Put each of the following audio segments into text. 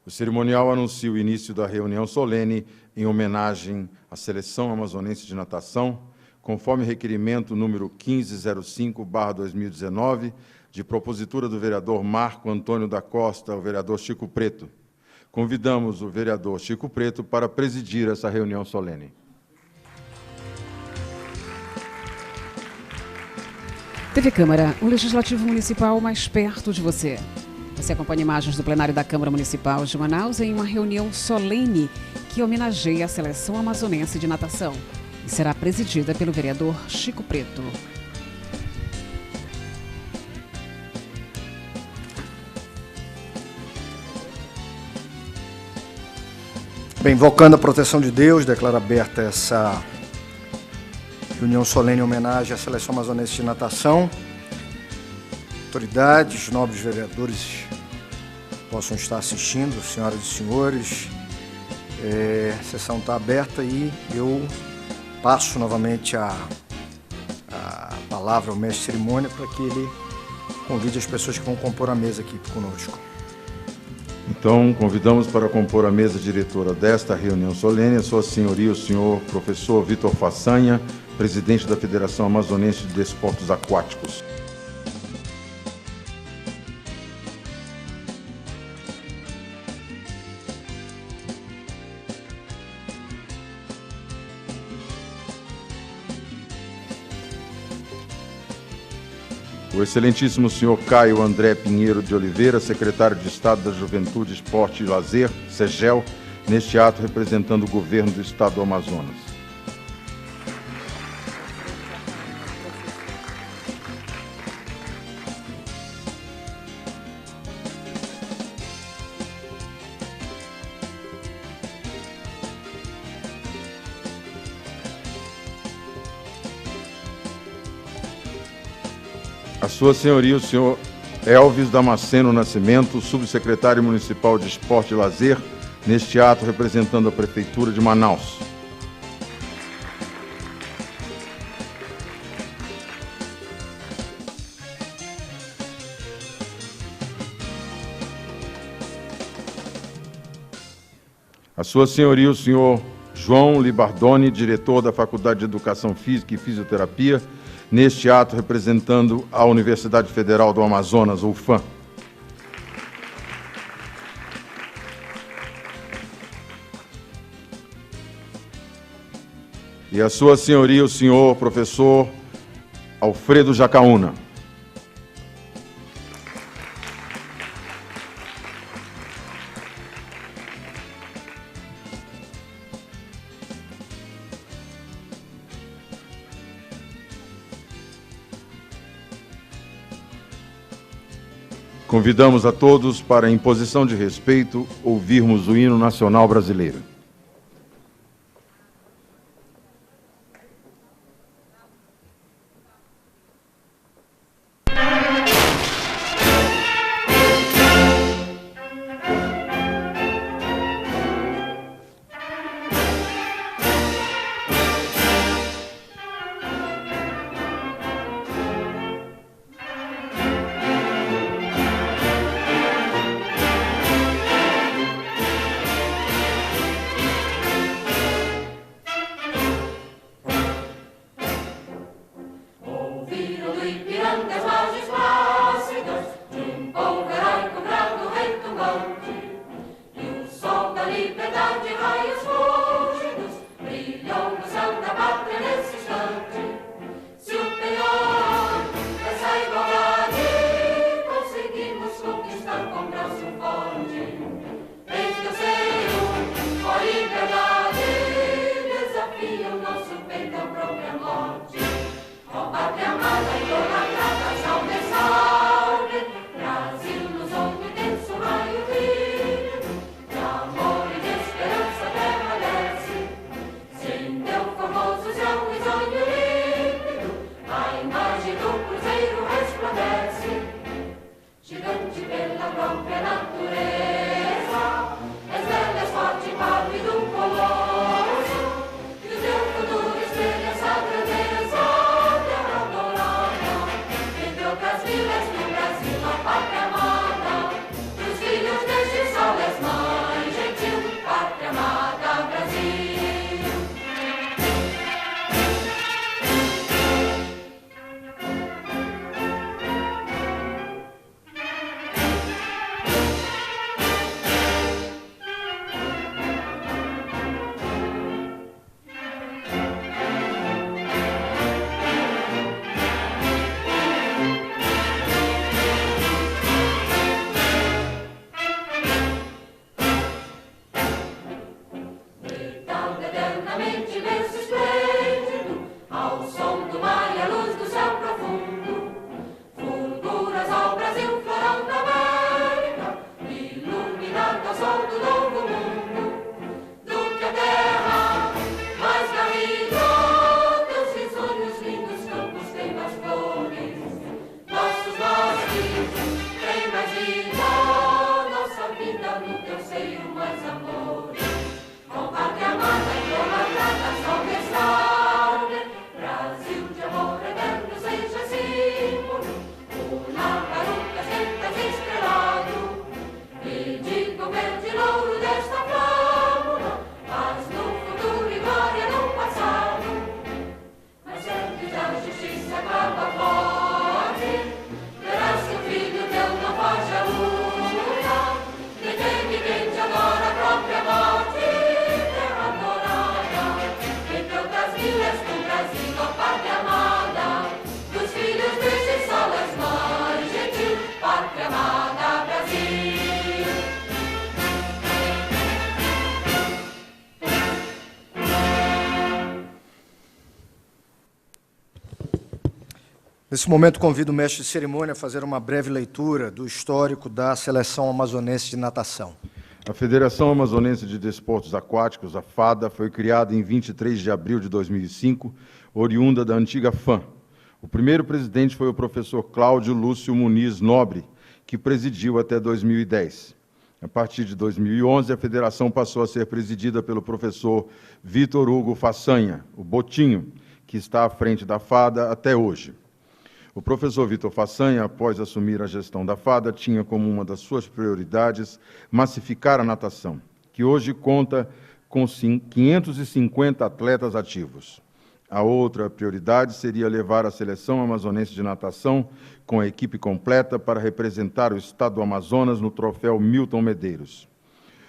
O cerimonial anuncia o início da reunião solene em homenagem à Seleção Amazonense de Natação, conforme requerimento número 1505/2019, de propositura do vereador Marco Antônio da Costa, ao vereador Chico Preto. Convidamos o vereador Chico Preto para presidir essa reunião solene. TV Câmara, o Legislativo Municipal mais perto de você. Você acompanha imagens do plenário da Câmara Municipal de Manaus em uma reunião solene que homenageia a Seleção Amazonense de Natação e será presidida pelo vereador Chico Preto. Bem, invocando a proteção de Deus, declaro aberta essa reunião solene em homenagem à Seleção Amazonense de Natação. Autoridades, nobres vereadores possam estar assistindo, senhoras e senhores. A sessão está aberta e eu passo novamente a palavra ao mestre de cerimônia para que ele convide as pessoas que vão compor a mesa aqui conosco. Então, convidamos para compor a mesa diretora desta reunião solene a Sua Senhoria, o senhor professor Vitor Façanha, presidente da Federação Amazonense de Desportos Aquáticos. O excelentíssimo senhor Caio André Pinheiro de Oliveira, secretário de Estado da Juventude, Esporte e Lazer, SEGEL, neste ato representando o governo do Estado do Amazonas. A Sua Senhoria, o senhor Elvis Damasceno Nascimento, subsecretário municipal de Esporte e Lazer, neste ato representando a Prefeitura de Manaus. A Sua Senhoria, o senhor João Libardoni, diretor da Faculdade de Educação Física e Fisioterapia, neste ato representando a Universidade Federal do Amazonas, UFAM. E a Sua Senhoria, o senhor professor Alfredo Jacaúna. Convidamos a todos para, em posição de respeito, ouvirmos o hino nacional brasileiro. Nesse momento, convido o mestre de cerimônia a fazer uma breve leitura do histórico da Seleção Amazonense de Natação. A Federação Amazonense de Desportos Aquáticos, a FADA, foi criada em 23 de abril de 2005, oriunda da antiga FAM. O primeiro presidente foi o professor Cláudio Lúcio Muniz Nobre, que presidiu até 2010. A partir de 2011, a federação passou a ser presidida pelo professor Vitor Hugo Façanha, o Botinho, que está à frente da FADA até hoje. O professor Vitor Façanha, após assumir a gestão da FADA, tinha como uma das suas prioridades massificar a natação, que hoje conta com 550 atletas ativos. A outra prioridade seria levar a Seleção Amazonense de Natação com a equipe completa para representar o estado do Amazonas no troféu Milton Medeiros.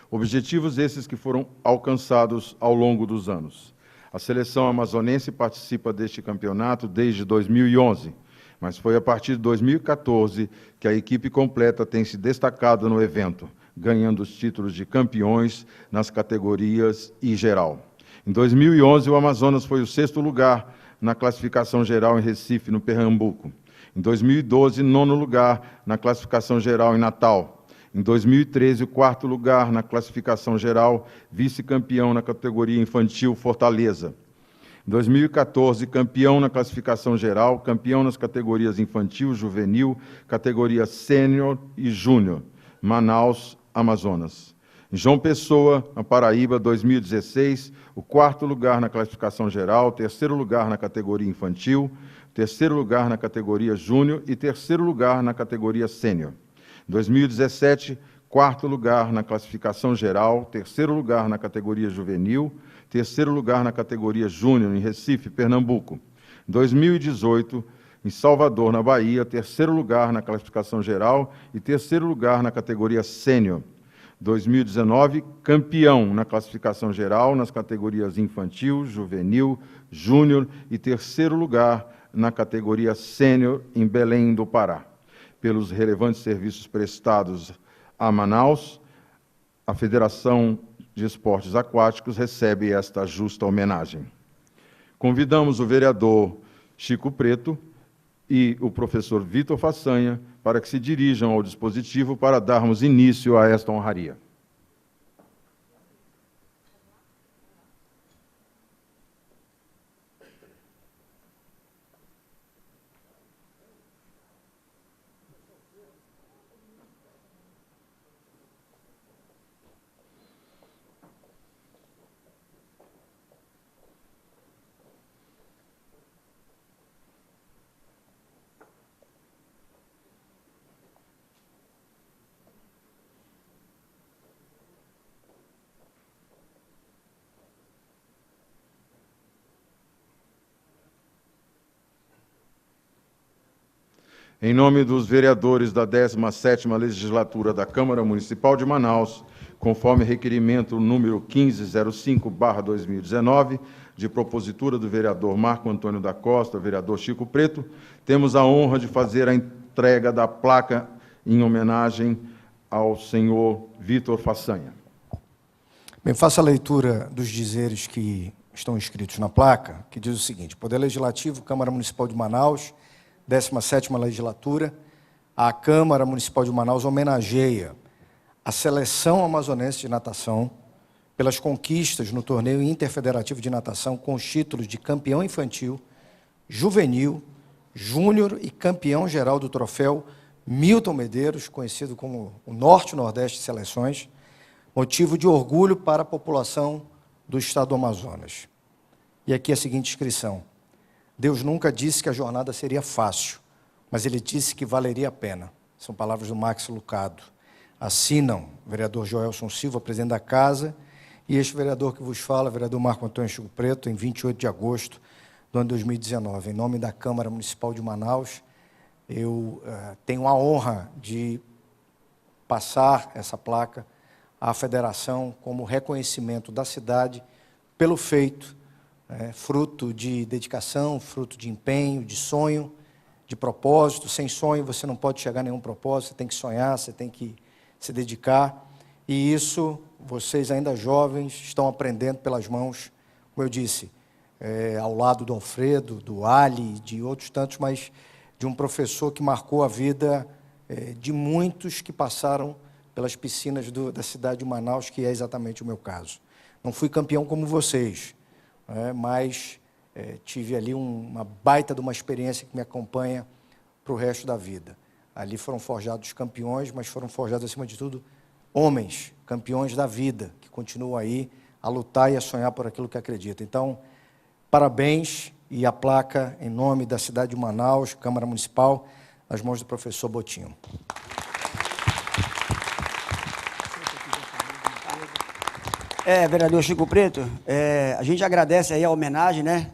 Objetivos esses que foram alcançados ao longo dos anos. A Seleção Amazonense participa deste campeonato desde 2011, mas foi a partir de 2014 que a equipe completa tem se destacado no evento, ganhando os títulos de campeões nas categorias e geral. Em 2011, o Amazonas foi o 6º lugar na classificação geral em Recife, no Pernambuco. Em 2012, 9º lugar na classificação geral em Natal. Em 2013, o 4º lugar na classificação geral, vice-campeão na categoria infantil, Fortaleza. Em 2014, campeão na classificação geral, campeão nas categorias infantil, juvenil, categoria sênior e júnior, Manaus, Amazonas. Em João Pessoa, na Paraíba, 2016, o 4º lugar na classificação geral, 3º lugar na categoria infantil, 3º lugar na categoria júnior e 3º lugar na categoria sênior. Em 2017, 4º lugar na classificação geral, 3º lugar na categoria juvenil, 3º lugar na categoria júnior, em Recife, Pernambuco. Em 2018, em Salvador, na Bahia, 3º lugar na classificação geral e 3º lugar na categoria sênior. 2019, campeão na classificação geral nas categorias infantil, juvenil, júnior e 3º lugar na categoria sênior, em Belém do Pará. Pelos relevantes serviços prestados a Manaus, a Federação de Esportes Aquáticos recebe esta justa homenagem. Convidamos o vereador Chico Preto e o professor Vitor Façanha para que se dirijam ao dispositivo para darmos início a esta honraria. Em nome dos vereadores da 17ª Legislatura da Câmara Municipal de Manaus, conforme requerimento número 1505/2019, de propositura do vereador Marco Antônio da Costa, vereador Chico Preto, temos a honra de fazer a entrega da placa em homenagem ao senhor Vitor Façanha. Bem, faça a leitura dos dizeres que estão escritos na placa, que diz o seguinte: Poder Legislativo, Câmara Municipal de Manaus, 17ª Legislatura, a Câmara Municipal de Manaus homenageia a Seleção Amazonense de Natação pelas conquistas no torneio interfederativo de natação com os títulos de campeão infantil, juvenil, júnior e campeão geral do troféu Milton Medeiros, conhecido como o Norte-Nordeste de Seleções, motivo de orgulho para a população do estado do Amazonas. E aqui a seguinte inscrição: Deus nunca disse que a jornada seria fácil, mas Ele disse que valeria a pena. São palavras do Max Lucado. Assinam o vereador Joelson Silva, presidente da Casa, e este vereador que vos fala, vereador Marco Antônio Chico Preto, em 28 de agosto do ano 2019. Em nome da Câmara Municipal de Manaus, eu tenho a honra de passar essa placa à Federação como reconhecimento da cidade pelo feito, fruto de dedicação, fruto de empenho, de sonho, de propósito. Sem sonho você não pode chegar a nenhum propósito, você tem que sonhar, você tem que se dedicar, e isso vocês ainda jovens estão aprendendo pelas mãos, como eu disse, ao lado do Alfredo, do Ali, de outros tantos, mas de um professor que marcou a vida de muitos que passaram pelas piscinas da cidade de Manaus, que é exatamente o meu caso. Não fui campeão como vocês, mas tive ali uma baita de uma experiência que me acompanha para o resto da vida. Ali foram forjados campeões, mas foram forjados, acima de tudo, homens, campeões da vida, que continuam aí a lutar e a sonhar por aquilo que acreditam. Então, parabéns, e a placa em nome da cidade de Manaus, Câmara Municipal, nas mãos do professor Botinho. Vereador Chico Preto, a gente agradece aí a homenagem, né?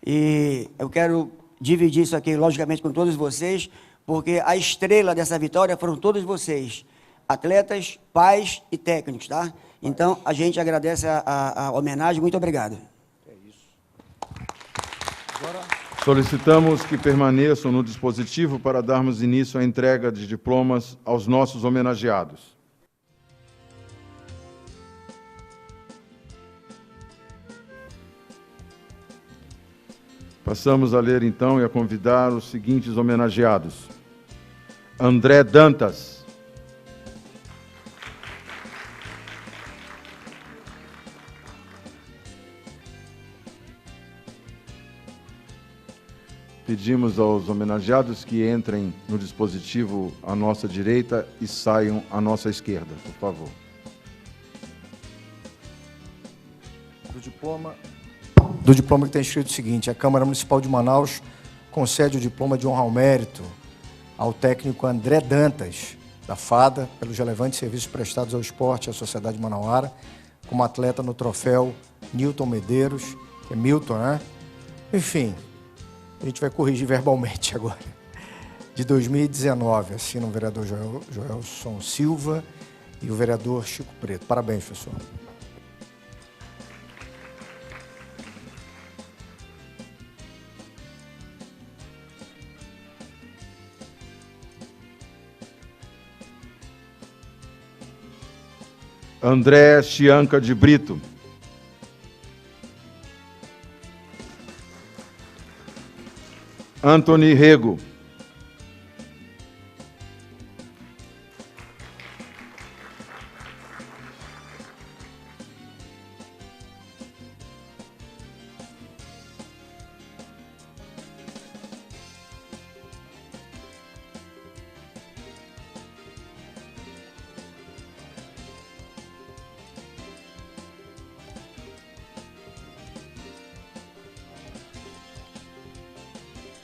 E eu quero dividir isso aqui, logicamente, com todos vocês, porque a estrela dessa vitória foram todos vocês, atletas, pais e técnicos, tá? Então, a gente agradece a homenagem. Muito obrigado. É isso. Agora... Solicitamos que permaneçam no dispositivo para darmos início à entrega de diplomas aos nossos homenageados. Passamos a ler, então, e a convidar os seguintes homenageados. André Dantas. Pedimos aos homenageados que entrem no dispositivo à nossa direita e saiam à nossa esquerda, por favor. Do diploma que tem escrito o seguinte: a Câmara Municipal de Manaus concede o diploma de honra ao mérito ao técnico André Dantas, da FADA, pelos relevantes serviços prestados ao esporte e à sociedade manauara, como atleta no troféu Newton Medeiros, que é Milton, né? Enfim, a gente vai corrigir verbalmente agora. De 2019, assinam o vereador Joelson Silva e o vereador Chico Preto. Parabéns, professor. André Chianca de Brito. Antony Rego.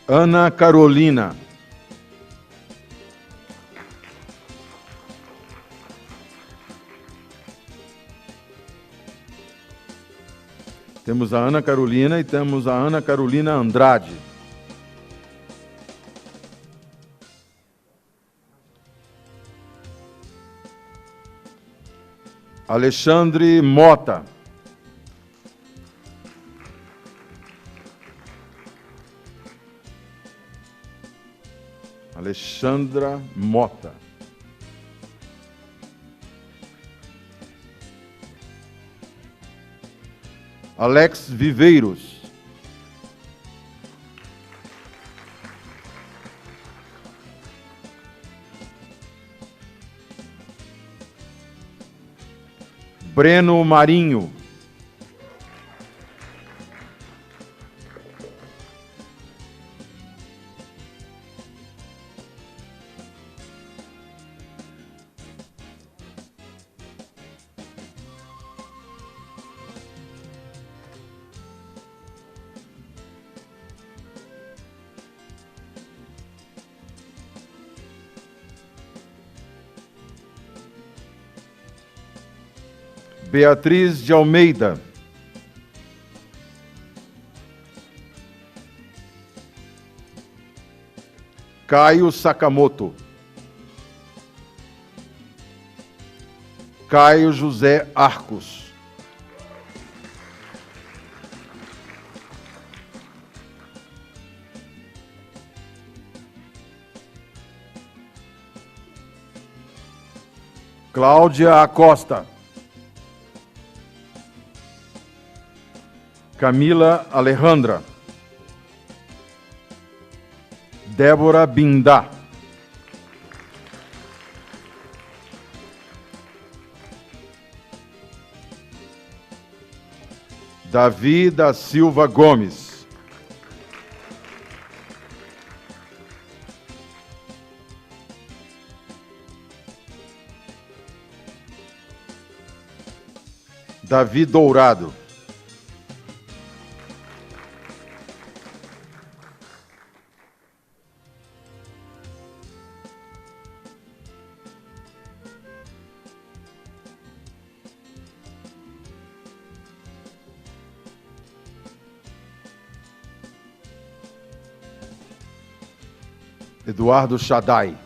Ana Carolina. Temos a Ana Carolina e temos a Ana Carolina Andrade. Alexandre Mota. Alexandra Mota. Alex Viveiros. Breno Marinho. Beatriz de Almeida. Caio Sakamoto. Caio José Arcos. Cláudia Acosta. Camila Alejandra. Débora Bindá. Davi da Silva Gomes. Davi Dourado. Eduardo Shaddai.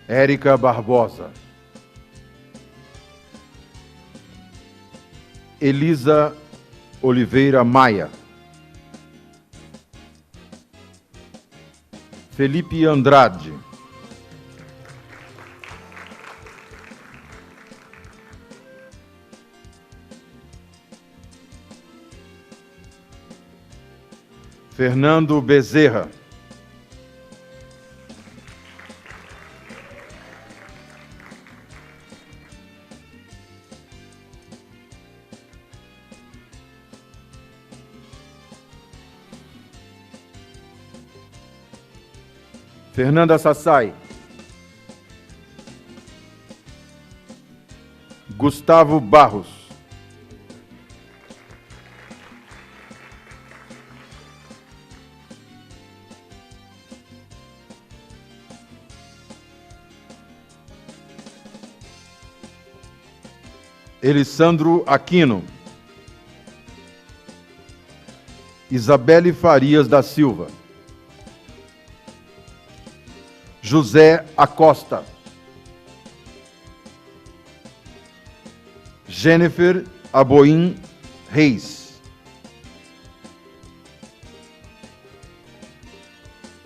Érica Barbosa. Elisa Oliveira Maia. Felipe Andrade. Fernando Bezerra. Fernanda Sassai. Gustavo Barros. Elisandro Aquino. Isabelle Farias da Silva. José Acosta. Jennifer Aboim Reis.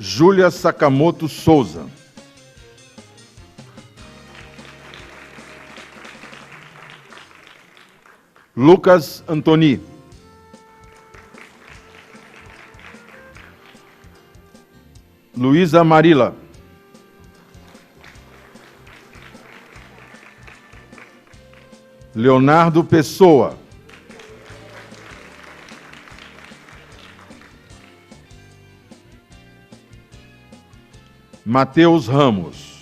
Júlia Sakamoto Souza. Lucas Antoni. Luísa Marila. Leonardo Pessoa. Mateus Ramos.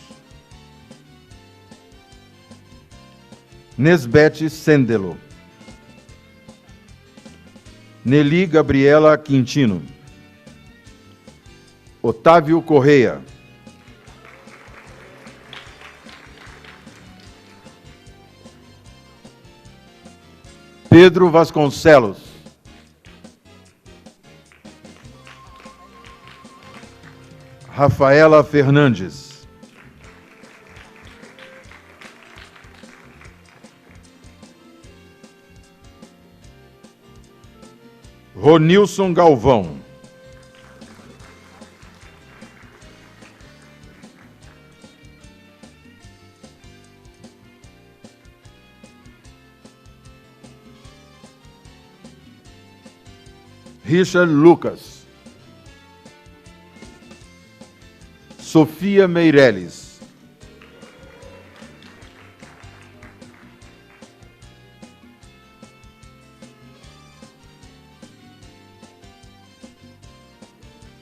Nesbete Sendelo. Nelly Gabriela Quintino. Otávio Correia. Pedro Vasconcelos. Rafaela Fernandes. Ronilson Galvão. Richard Lucas. Sofia Meireles.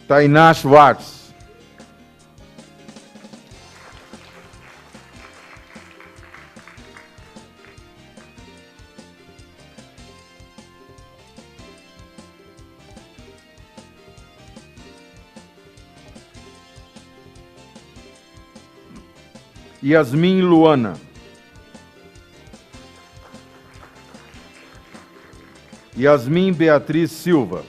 Tainá Schwartz. Yasmin Luana. Yasmin Beatriz Silva.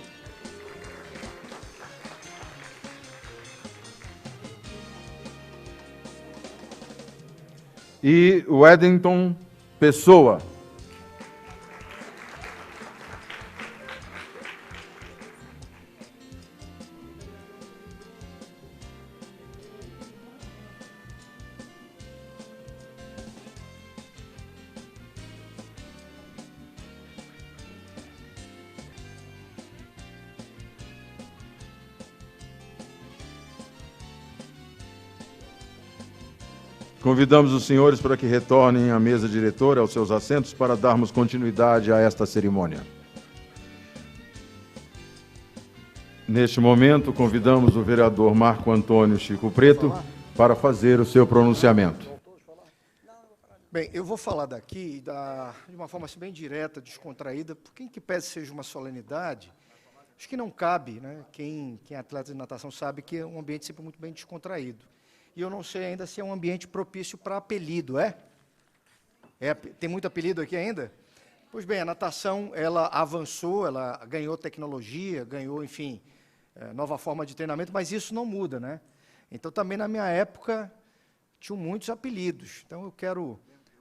E Weddington Pessoa. Convidamos os senhores para que retornem à mesa diretora, aos seus assentos, para darmos continuidade a esta cerimônia. Neste momento, convidamos o vereador Marco Antônio Chico Preto para fazer o seu pronunciamento. Bem, eu vou falar daqui de uma forma assim, bem direta, descontraída, porque em que pese seja uma solenidade, acho que não cabe, né? Quem é atleta de natação sabe que é um ambiente sempre muito bem descontraído. E eu não sei ainda se é um ambiente propício para apelido, tem muito apelido aqui ainda? Pois bem, a natação, ela avançou, ela ganhou tecnologia, ganhou, enfim, nova forma de treinamento, mas isso não muda, né? Então, também na minha época, tinham muitos apelidos. Então, eu quero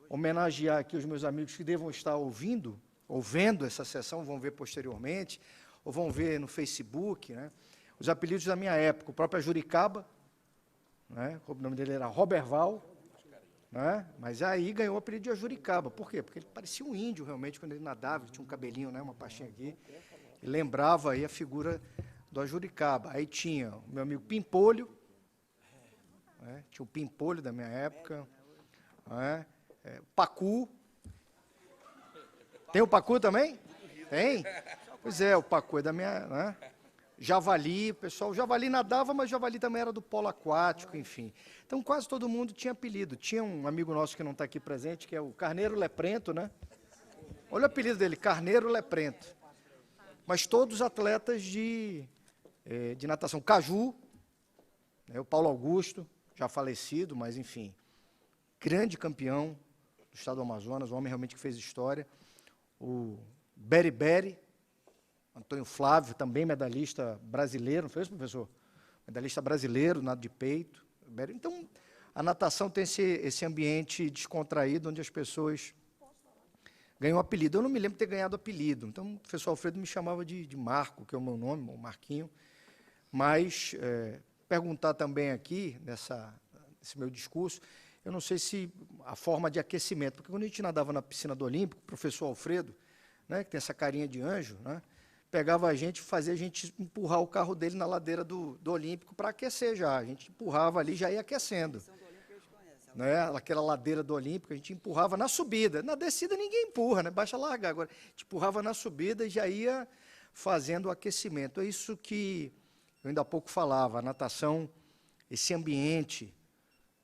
homenagear aqui os meus amigos que devam estar ouvindo, ou vendo essa sessão, vão ver posteriormente, ou vão ver no Facebook, né? Os apelidos da minha época, o próprio Juricaba, né? O nome dele era Roberval, né? Mas aí ganhou o apelido de Ajuricaba. Por quê? Porque ele parecia um índio, realmente, quando ele nadava, tinha um cabelinho, né? Uma pastinha aqui, e lembrava aí a figura do Ajuricaba. Aí tinha o meu amigo Pimpolho, né? Tinha o Pimpolho da minha época, né? Pacu. Tem o Pacu também? Tem? Pois é, o Pacu é da minha... Né? Javali, pessoal, o Javali nadava, mas o Javali também era do polo aquático, enfim. Então, quase todo mundo tinha apelido. Tinha um amigo nosso que não está aqui presente, que é o Carneiro Leprento, né? Olha o apelido dele, Carneiro Leprento. Mas todos atletas de natação. Caju, né? O Paulo Augusto, já falecido, mas, enfim, grande campeão do estado do Amazonas, um homem realmente que fez história. O Beriberi, Antônio Flávio, também medalhista brasileiro, não foi isso, professor? Medalhista brasileiro, nado de peito. Então, a natação tem esse ambiente descontraído, onde as pessoas ganham apelido. Eu não me lembro de ter ganhado apelido, então o professor Alfredo me chamava de Marco, que é o meu nome, o Marquinho. Mas, perguntar também aqui, nesse meu discurso, eu não sei se a forma de aquecimento, porque quando a gente nadava na piscina do Olímpico, o professor Alfredo, né, que tem essa carinha de anjo, né, pegava a gente, fazia a gente empurrar o carro dele na ladeira do Olímpico para aquecer já. A gente empurrava ali, já ia aquecendo. Né? Aquela ladeira do Olímpico, a gente empurrava na subida. Na descida ninguém empurra, né? Baixa largar. Agora, a gente empurrava na subida e já ia fazendo o aquecimento. É isso que eu ainda há pouco falava, a natação, esse ambiente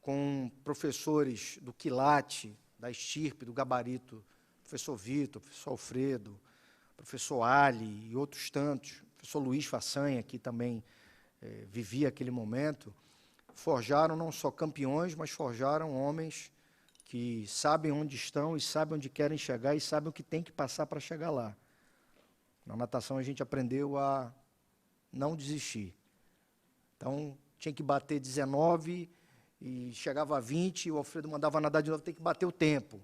com professores do quilate, da estirpe, do gabarito, professor Vitor, professor Alfredo, professor Ali e outros tantos, professor Luiz Façanha, que também vivia aquele momento, forjaram não só campeões, mas forjaram homens que sabem onde estão e sabem onde querem chegar e sabem o que tem que passar para chegar lá. Na natação a gente aprendeu a não desistir. Então, tinha que bater 19 e chegava a 20, e o Alfredo mandava nadar de novo, tem que bater o tempo.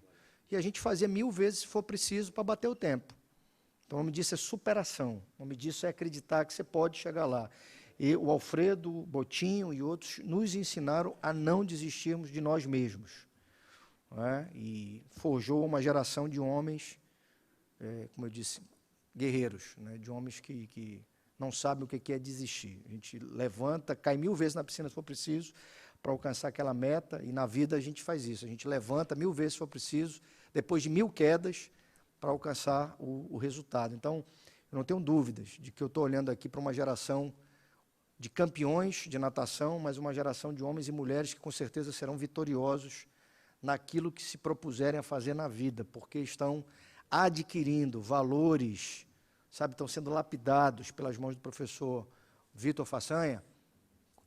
E a gente fazia 1000 vezes, se for preciso, para bater o tempo. Então, o nome disso é superação, o nome disso é acreditar que você pode chegar lá. E o Alfredo, o Botinho e outros nos ensinaram a não desistirmos de nós mesmos. Não é? E forjou uma geração de homens, como eu disse, guerreiros, né? De homens que não sabem o que é desistir. A gente levanta, cai 1000 vezes na piscina se for preciso, para alcançar aquela meta, e na vida a gente faz isso. A gente levanta 1000 vezes se for preciso, depois de 1000 quedas, para alcançar o resultado. Então, eu não tenho dúvidas de que eu estou olhando aqui para uma geração de campeões de natação, mas uma geração de homens e mulheres que com certeza serão vitoriosos naquilo que se propuserem a fazer na vida, porque estão adquirindo valores, sabe, estão sendo lapidados pelas mãos do professor Vitor Façanha,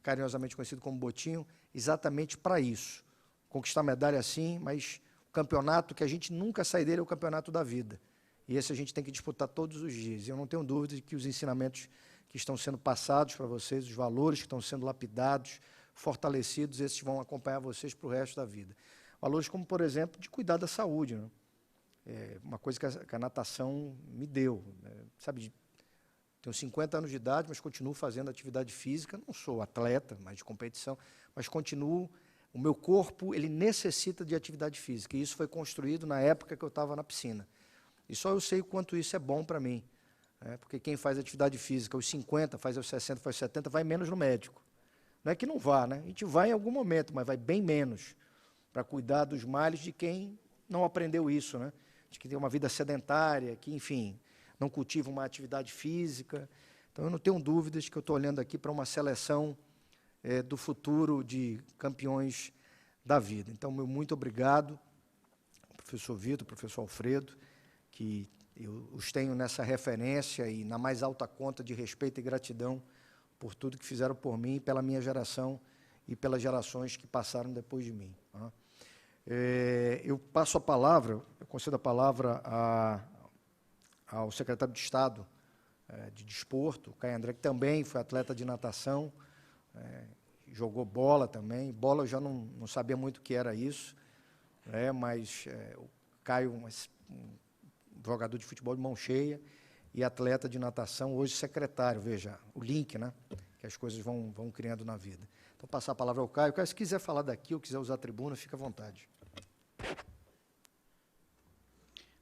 carinhosamente conhecido como Botinho, exatamente para isso. Conquistar medalha sim, mas o campeonato que a gente nunca sai dele é o campeonato da vida. E esse a gente tem que disputar todos os dias. E eu não tenho dúvida de que os ensinamentos que estão sendo passados para vocês, os valores que estão sendo lapidados, fortalecidos, esses vão acompanhar vocês para o resto da vida. Valores como, por exemplo, de cuidar da saúde, né? Uma coisa que a natação me deu. Né? Sabe, tenho 50 anos de idade, mas continuo fazendo atividade física. Não sou atleta, mas de competição, mas continuo. O meu corpo, ele necessita de atividade física. E isso foi construído na época que eu estava na piscina. E só eu sei o quanto isso é bom para mim. Porque quem faz atividade física aos 50, faz aos 60, faz aos 70, vai menos no médico. Não é que não vá, né? A gente vai em algum momento, mas vai bem menos. para cuidar dos males de quem não aprendeu isso, né? De que tem uma vida sedentária, que, enfim, não cultiva uma atividade física. Então, eu não tenho dúvidas que eu estou olhando aqui para uma seleção do futuro de campeões da vida. Então, meu muito obrigado, professor Vitor, professor Alfredo, que eu os tenho nessa referência e na mais alta conta de respeito e gratidão por tudo que fizeram por mim, pela minha geração e pelas gerações que passaram depois de mim. Eu passo a palavra, eu concedo a palavra ao secretário de Estado de Desporto, Caio André, que também foi atleta de natação, jogou bola também. Bola eu já não sabia muito o que era isso, mas o Caio, um jogador de futebol de mão cheia e atleta de natação, hoje secretário, veja, o link, né, que as coisas vão criando na vida. Então, passar a palavra ao Caio. Caio, se quiser falar daqui ou quiser usar a tribuna, fica à vontade.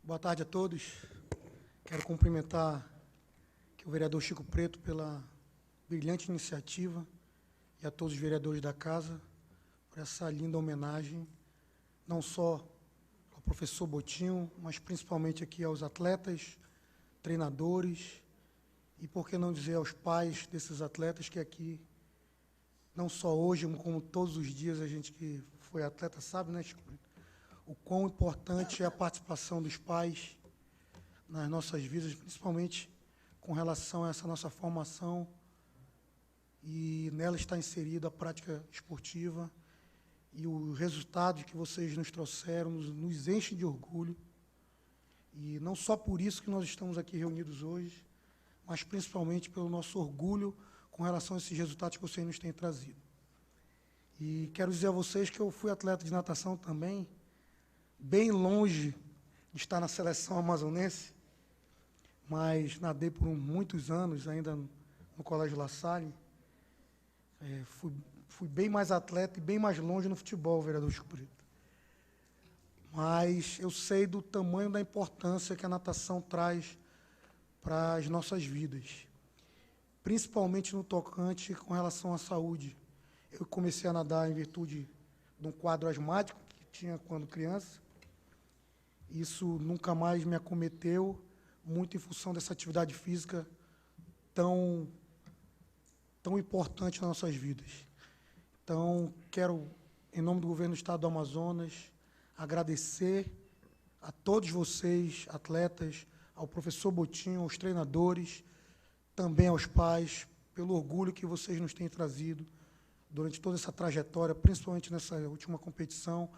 Boa tarde a todos. Quero cumprimentar aqui o vereador Chico Preto pela brilhante iniciativa e a todos os vereadores da casa por essa linda homenagem, não só ao professor Botinho, mas principalmente aqui aos atletas, treinadores e, por que não dizer, aos pais desses atletas que aqui, não só hoje, como todos os dias, a gente que foi atleta sabe, né, Chico Preto, o quão importante é a participação dos pais nas nossas vidas, principalmente com relação a essa nossa formação, e nela está inserida a prática esportiva, e os resultados que vocês nos trouxeram nos enchem de orgulho, e não só por isso que nós estamos aqui reunidos hoje, mas principalmente pelo nosso orgulho com relação a esses resultados que vocês nos têm trazido. E quero dizer a vocês que eu fui atleta de natação também, bem longe de estar na seleção amazonense, mas nadei por muitos anos, ainda no Colégio La Salle. Fui bem mais atleta e bem mais longe no futebol, vereador Chico Preto. Mas eu sei do tamanho da importância que a natação traz para as nossas vidas, principalmente no tocante com relação à saúde. Eu comecei a nadar em virtude de um quadro asmático que tinha quando criança. Isso nunca mais me acometeu, muito em função dessa atividade física tão importante nas nossas vidas. Então, quero, em nome do Governo do Estado do Amazonas, agradecer a todos vocês, atletas, ao professor Botinho, aos treinadores, também aos pais, pelo orgulho que vocês nos têm trazido durante toda essa trajetória, principalmente nessa última competição,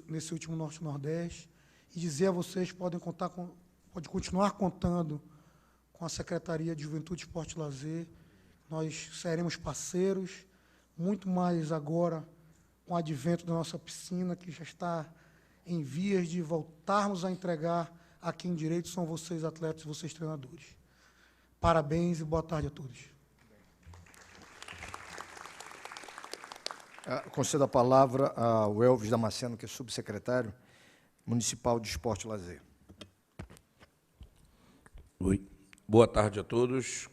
nesse último Norte-Nordeste, e dizer a vocês que pode continuar contando com a Secretaria de Juventude, Esporte e Lazer. Nós seremos parceiros, muito mais agora com o advento da nossa piscina, que já está em vias de voltarmos a entregar a quem direito são vocês, atletas, e vocês, treinadores. Parabéns e boa tarde a todos. Concedo a palavra ao Elvis Damasceno, que é subsecretário municipal de Esporte e Lazer. Oi. Boa tarde a todos.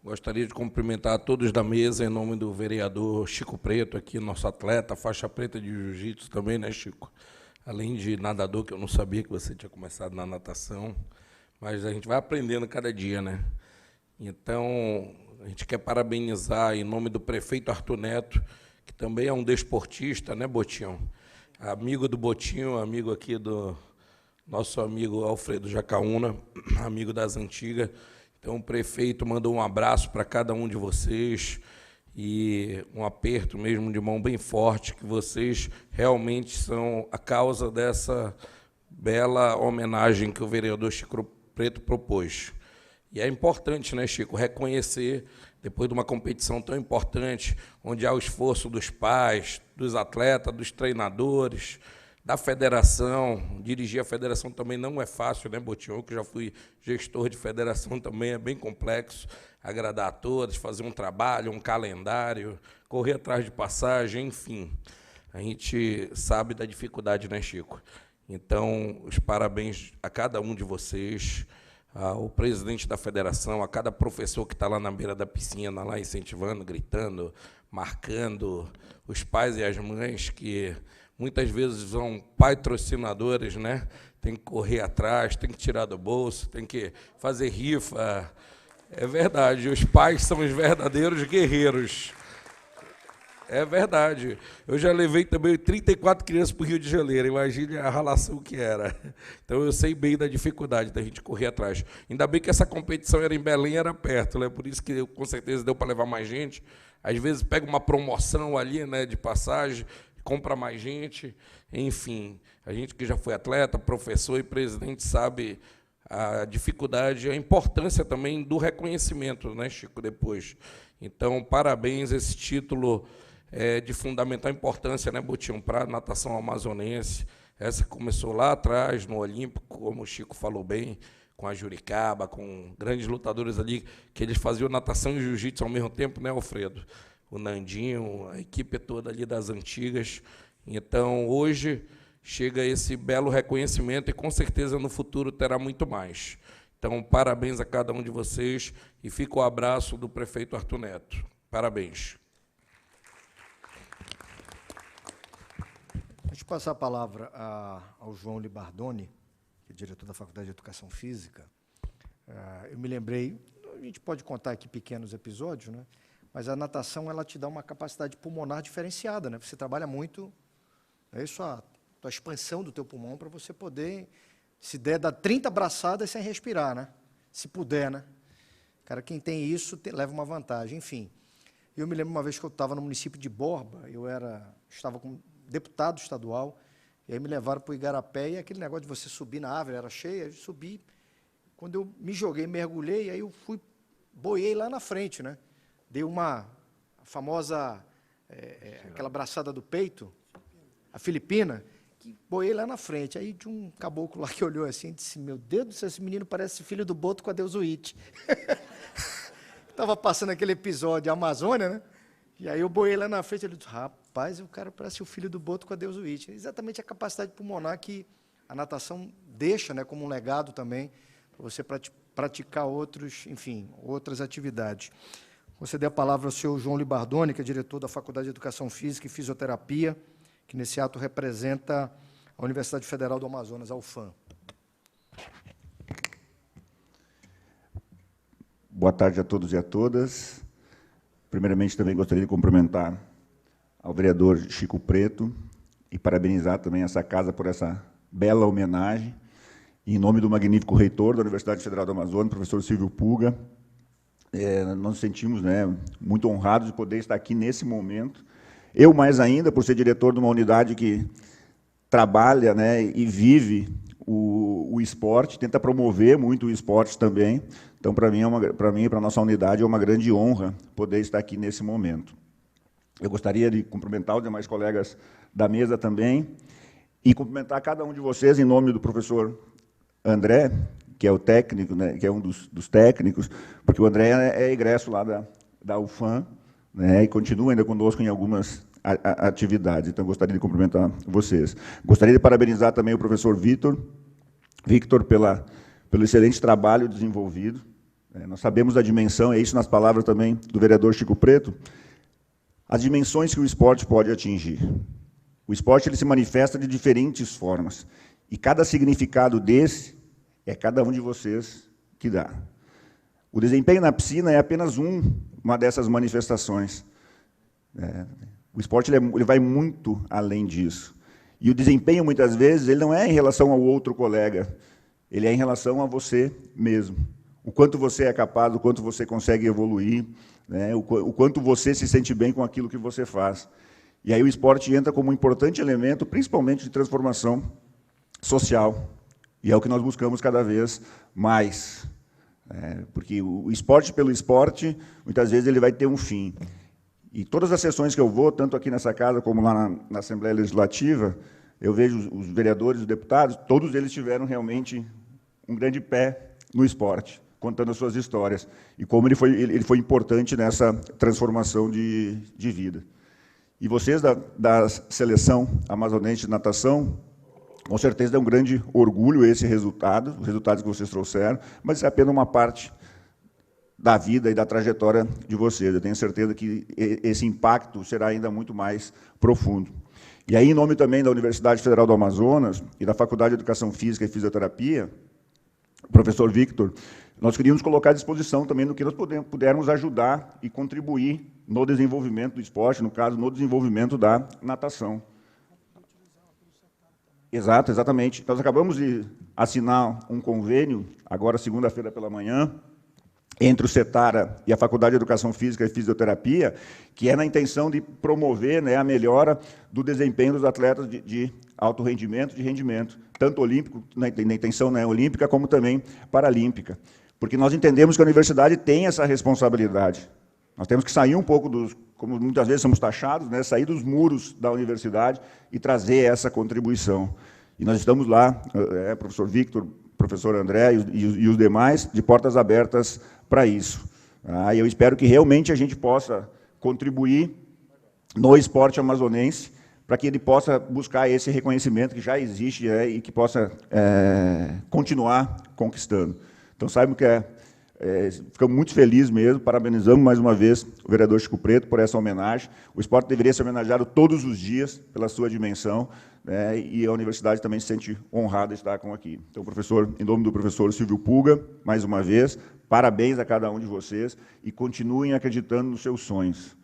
Gostaria de cumprimentar a todos da mesa em nome do vereador Chico Preto, aqui, nosso atleta, faixa preta de jiu-jitsu também, né, Chico? Além de nadador, que eu não sabia que você tinha começado na natação, mas a gente vai aprendendo cada dia, né? Então, a gente quer parabenizar em nome do prefeito Arthur Neto, que também é um desportista, né, Botinho? Amigo do Botinho, amigo aqui do nosso amigo Alfredo Jacaúna, amigo das antigas. Então, o prefeito mandou um abraço para cada um de vocês e um aperto mesmo de mão bem forte, que vocês realmente são a causa dessa bela homenagem que o vereador Chico Preto propôs. E é importante, né, Chico, reconhecer, depois de uma competição tão importante, onde há o esforço dos pais, dos atletas, dos treinadores, da federação. Dirigir a federação também não é fácil, né, Botinho? Que já fui gestor de federação, também é bem complexo, agradar a todos, fazer um trabalho, um calendário, correr atrás de passagem, enfim. A gente sabe da dificuldade, né, Chico? Então, os parabéns a cada um de vocês, ao presidente da federação, a cada professor que está lá na beira da piscina, lá incentivando, gritando, marcando, os pais e as mães que muitas vezes são patrocinadores, né? Tem que correr atrás, tem que tirar do bolso, tem que fazer rifa. É verdade, os pais são os verdadeiros guerreiros. É verdade. Eu já levei também 34 crianças para o Rio de Janeiro, imagine a relação que era. Então, eu sei bem da dificuldade da gente correr atrás. Ainda bem que essa competição era em Belém, era perto, né? Por isso que, com certeza, deu para levar mais gente. Às vezes, pega uma promoção ali, né, de passagem, compra mais gente. Enfim, a gente que já foi atleta, professor e presidente sabe a dificuldade, a importância também do reconhecimento, né, Chico, depois. Então, parabéns, esse título é de fundamental importância, né, Botinho, para a natação amazonense. Essa começou lá atrás, no Olímpico, como o Chico falou bem, com a Juricaba, com grandes lutadores ali, que eles faziam natação e jiu-jitsu ao mesmo tempo, né, Alfredo? O Nandinho, a equipe toda ali das antigas. Então, hoje, chega esse belo reconhecimento e, com certeza, no futuro terá muito mais. Então, parabéns a cada um de vocês e fica o abraço do prefeito Arthur Neto. Parabéns. Antes de passar a palavra ao João Libardoni, que é diretor da Faculdade de Educação Física, eu me lembrei, a gente pode contar aqui pequenos episódios, né? Mas a natação ela te dá uma capacidade pulmonar diferenciada, né? Você trabalha muito, é isso, a expansão do teu pulmão para você poder, se der, dar 30 braçadas sem respirar, né? Se puder, né? Cara, quem tem isso leva uma vantagem. Enfim, eu me lembro uma vez que eu estava no município de Borba, estava como deputado estadual, e aí me levaram para o Igarapé, e aquele negócio de você subir na árvore, era cheia, eu subi, quando eu me joguei, mergulhei, aí eu boiei lá na frente, né? Dei uma famosa, aquela braçada do peito, a filipina, que boiei lá na frente. Aí tinha um caboclo lá que olhou assim e disse, meu Deus do céu, esse menino parece filho do Boto com a Deusuíte. Estava passando aquele episódio Amazônia, né? E aí eu boiei lá na frente, ele disse, rapaz, o cara parece o filho do Boto com a Deusuíte. Exatamente a capacidade pulmonar que a natação deixa, né, como um legado também, para você praticar outras atividades. Vou ceder a palavra ao senhor João Libardoni, que é diretor da Faculdade de Educação Física e Fisioterapia, que nesse ato representa a Universidade Federal do Amazonas, a UFAM. Boa tarde a todos e a todas. Primeiramente, também gostaria de cumprimentar ao vereador Chico Preto e parabenizar também essa casa por essa bela homenagem. E, em nome do magnífico reitor da Universidade Federal do Amazonas, professor Silvio Puga, nós nos sentimos, né, muito honrados de poder estar aqui nesse momento. Eu, mais ainda, por ser diretor de uma unidade que trabalha, né, e vive o esporte, tenta promover muito o esporte também. Então, para mim e para a nossa unidade, é uma grande honra poder estar aqui nesse momento. Eu gostaria de cumprimentar os demais colegas da mesa também e cumprimentar cada um de vocês em nome do professor André, que é o técnico, né, que é um dos técnicos, porque o André é egresso lá da UFAM, né, e continua ainda conosco em algumas atividades. Então, gostaria de cumprimentar vocês. Gostaria de parabenizar também o professor Victor pelo excelente trabalho desenvolvido. Nós sabemos a dimensão, é isso nas palavras também do vereador Chico Preto, as dimensões que o esporte pode atingir. O esporte ele se manifesta de diferentes formas, e cada significado desse é cada um de vocês que dá. O desempenho na piscina é apenas uma dessas manifestações. O esporte ele vai muito além disso. E o desempenho, muitas vezes, ele não é em relação ao outro colega, ele é em relação a você mesmo. O quanto você é capaz, o quanto você consegue evoluir, né, o quanto você se sente bem com aquilo que você faz. E aí o esporte entra como um importante elemento, principalmente de transformação social. E é o que nós buscamos cada vez mais. Porque o esporte pelo esporte, muitas vezes, ele vai ter um fim. E todas as sessões que eu vou, tanto aqui nessa casa como lá na Assembleia Legislativa, eu vejo os vereadores, os deputados, todos eles tiveram realmente um grande pé no esporte, contando as suas histórias, e como ele foi importante nessa transformação de vida. E vocês, da Seleção Amazonense de Natação, com certeza é um grande orgulho esse resultado, os resultados que vocês trouxeram, mas isso é apenas uma parte da vida e da trajetória de vocês. Eu tenho certeza que esse impacto será ainda muito mais profundo. E aí, em nome também da Universidade Federal do Amazonas e da Faculdade de Educação Física e Fisioterapia, professor Victor, nós queríamos colocar à disposição também no que nós pudermos ajudar e contribuir no desenvolvimento do esporte, no caso, no desenvolvimento da natação. Exato, exatamente. Nós acabamos de assinar um convênio, agora segunda-feira pela manhã, entre o CETARA e a Faculdade de Educação Física e Fisioterapia, que é na intenção de promover, né, a melhora do desempenho dos atletas de alto rendimento, de rendimento, tanto olímpico, na intenção, né, olímpica, como também paralímpica. Porque nós entendemos que a universidade tem essa responsabilidade. Nós temos que sair um pouco dos, como muitas vezes somos taxados, né, sair dos muros da universidade e trazer essa contribuição. E nós estamos lá, professor Victor, professor André e os demais, de portas abertas para isso. E eu espero que realmente a gente possa contribuir no esporte amazonense, para que ele possa buscar esse reconhecimento que já existe, e que possa continuar conquistando. Então, saibam que ficamos muito felizes mesmo, parabenizamos mais uma vez o vereador Chico Preto por essa homenagem. O esporte deveria ser homenageado todos os dias, pela sua dimensão, e a universidade também se sente honrada de estar aqui. Então, professor, em nome do professor Silvio Pulga, mais uma vez, parabéns a cada um de vocês e continuem acreditando nos seus sonhos.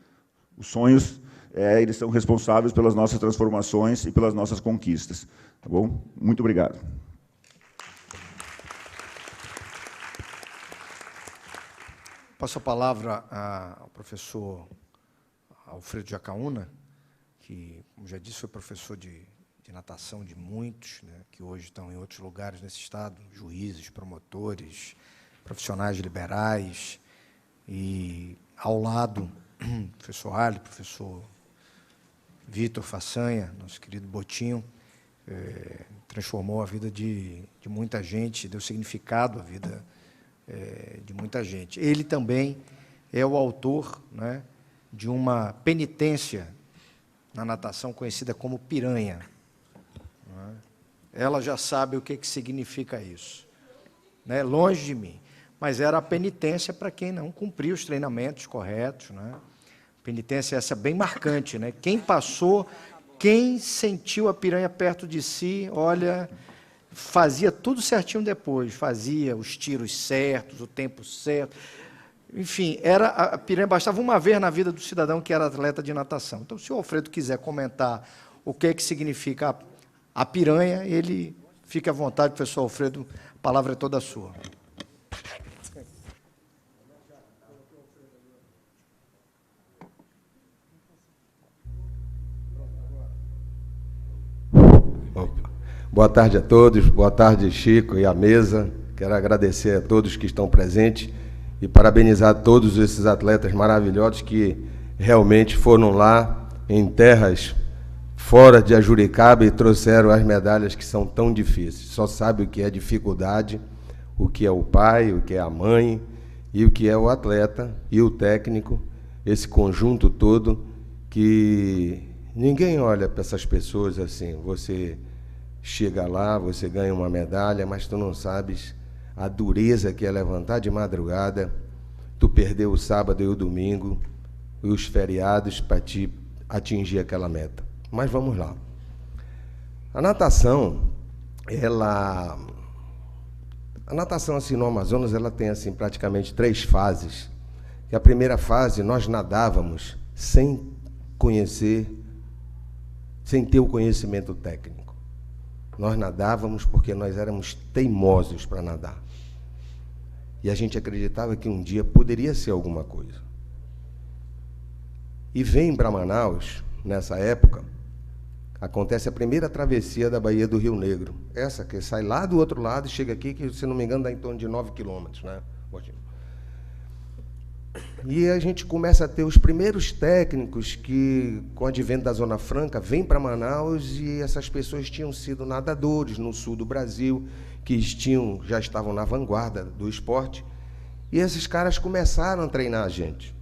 Os sonhos, eles são responsáveis pelas nossas transformações e pelas nossas conquistas. Tá bom? Muito obrigado. Passo a palavra ao professor Alfredo Jacaúna, que, como já disse, foi professor de natação de muitos, né, que hoje estão em outros lugares nesse estado, juízes, promotores, profissionais liberais, e ao lado, professor Ali, professor Vitor Façanha, nosso querido Botinho, transformou a vida de muita gente, deu significado à vida de muita gente. Ele também é o autor, né, de uma penitência na natação conhecida como piranha. Ela já sabe o que significa isso. Né? Longe de mim. Mas era a penitência para quem não cumpriu os treinamentos corretos. Né? Penitência essa bem marcante. Né? Quem passou, quem sentiu a piranha perto de si, olha, fazia tudo certinho depois. Fazia os tiros certos, o tempo certo. Enfim, a piranha bastava uma vez na vida do cidadão que era atleta de natação. Então, se o Alfredo quiser comentar o que significa a piranha, ele fica à vontade, professor Alfredo, a palavra é toda sua. Boa tarde a todos, boa tarde, Chico e a mesa. Quero agradecer a todos que estão presentes e parabenizar todos esses atletas maravilhosos que realmente foram lá em terras fora de Ajuricaba e trouxeram as medalhas que são tão difíceis. Só sabe o que é dificuldade, o que é o pai, o que é a mãe, e o que é o atleta e o técnico, esse conjunto todo, que ninguém olha para essas pessoas assim. Você chega lá, você ganha uma medalha, mas tu não sabes a dureza que é levantar de madrugada, tu perder o sábado e o domingo, e os feriados para te atingir aquela meta. Mas vamos lá. A natação, assim, no Amazonas, ela tem assim, praticamente 3 fases. E a primeira fase, nós nadávamos sem ter o conhecimento técnico. Nós nadávamos porque nós éramos teimosos para nadar. E a gente acreditava que um dia poderia ser alguma coisa. E vem para Manaus, nessa época, acontece a primeira travessia da Baía do Rio Negro. Essa que sai lá do outro lado e chega aqui, que, se não me engano, dá em torno de 9 quilômetros, né? E a gente começa a ter os primeiros técnicos que, com o advento da Zona Franca, vêm para Manaus, e essas pessoas tinham sido nadadores no sul do Brasil, que já estavam na vanguarda do esporte, e esses caras começaram a treinar a gente.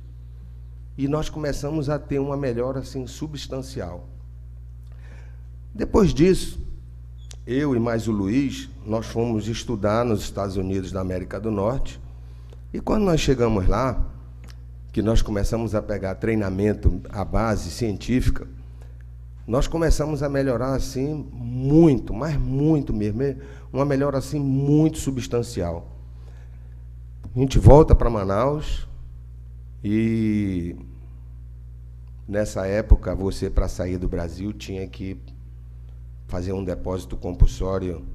E nós começamos a ter uma melhora assim, substancial. Depois disso, eu e mais o Luiz, nós fomos estudar nos Estados Unidos da América do Norte, E quando nós chegamos lá, que nós começamos a pegar treinamento, a base científica, nós começamos a melhorar assim muito, mas muito mesmo, uma melhora assim muito substancial. A gente volta para Manaus e nessa época você, para sair do Brasil, tinha que fazer um depósito compulsório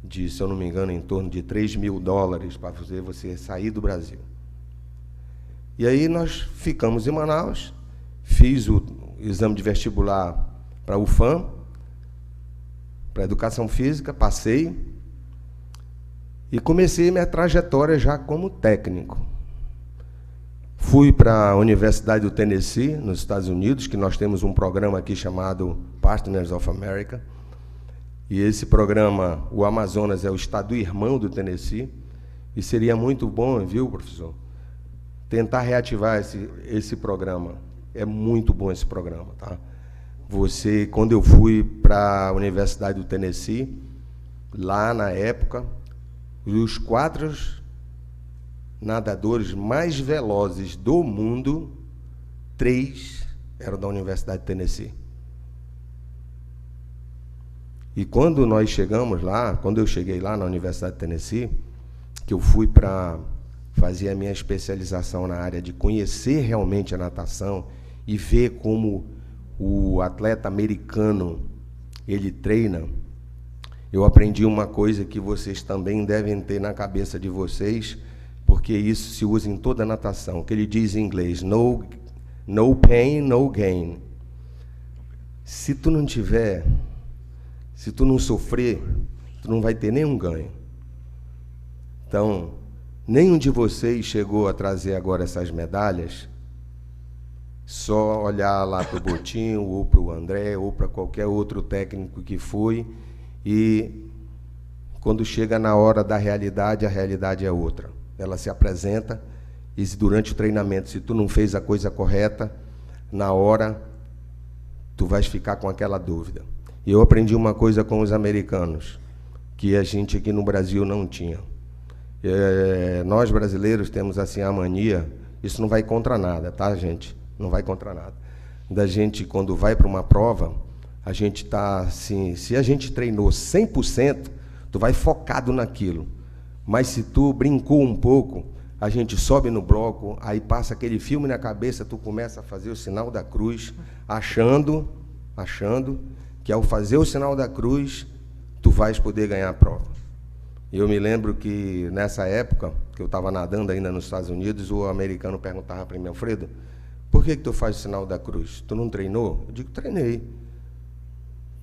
de, se eu não me engano, em torno de $3.000 para fazer você sair do Brasil. E aí nós ficamos em Manaus, fiz o exame de vestibular para a UFAM, para Educação Física, passei e comecei minha trajetória já como técnico. Fui para a Universidade do Tennessee, nos Estados Unidos, que nós temos um programa aqui chamado Partners of America, e esse programa, o Amazonas é o estado irmão do Tennessee, e seria muito bom, viu, professor, tentar reativar esse programa. É muito bom esse programa, tá? Quando eu fui para a Universidade do Tennessee, lá na época, os 4 nadadores mais velozes do mundo, 3 eram da Universidade do Tennessee. E quando nós chegamos lá, quando eu cheguei lá na Universidade do Tennessee, que eu fui para fazer a minha especialização na área de conhecer realmente a natação e ver como o atleta americano ele treina, eu aprendi uma coisa que vocês também devem ter na cabeça de vocês, porque isso se usa em toda a natação, que ele diz em inglês, no pain, no gain. Se tu não sofrer, tu não vai ter nenhum ganho. Então, nenhum de vocês chegou a trazer agora essas medalhas, só olhar lá para o Botinho, ou para o André, ou para qualquer outro técnico que foi, e quando chega na hora da realidade, a realidade é outra. Ela se apresenta, e durante o treinamento, se tu não fez a coisa correta, na hora, tu vais ficar com aquela dúvida. E eu aprendi uma coisa com os americanos, que a gente aqui no Brasil não tinha. Nós, brasileiros, temos assim a mania, isso não vai contra nada, tá, gente? Não vai contra nada. Da gente, quando vai para uma prova, a gente está assim, se a gente treinou 100%, tu vai focado naquilo. Mas se tu brincou um pouco, a gente sobe no bloco, aí passa aquele filme na cabeça, tu começa a fazer o sinal da cruz, achando que ao fazer o sinal da cruz, tu vais poder ganhar a prova. Eu me lembro que, nessa época, que eu estava nadando ainda nos Estados Unidos, o americano perguntava para mim, Alfredo, por que tu faz o sinal da cruz? Tu não treinou? Eu digo, treinei.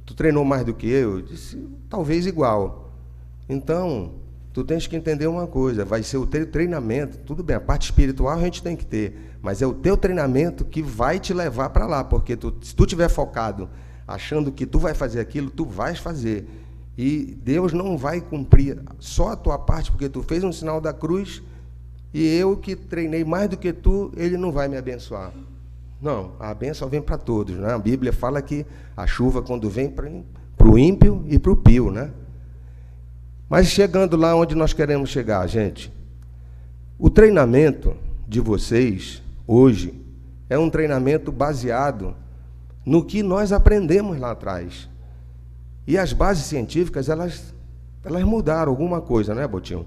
Tu treinou mais do que eu? Eu disse, talvez igual. Então, tu tens que entender uma coisa, vai ser o teu treinamento, tudo bem, a parte espiritual a gente tem que ter, mas é o teu treinamento que vai te levar para lá, porque se tu estiver focado, achando que tu vai fazer aquilo, tu vais fazer. E Deus não vai cumprir só a tua parte, porque tu fez um sinal da cruz, e eu que treinei mais do que tu, ele não vai me abençoar. Não, a bênção vem para todos, né? A Bíblia fala que a chuva, quando vem para o ímpio e para o pio, né? Mas chegando lá onde nós queremos chegar, gente, o treinamento de vocês, hoje, é um treinamento baseado no que nós aprendemos lá atrás. E as bases científicas, elas mudaram alguma coisa, né, Botinho?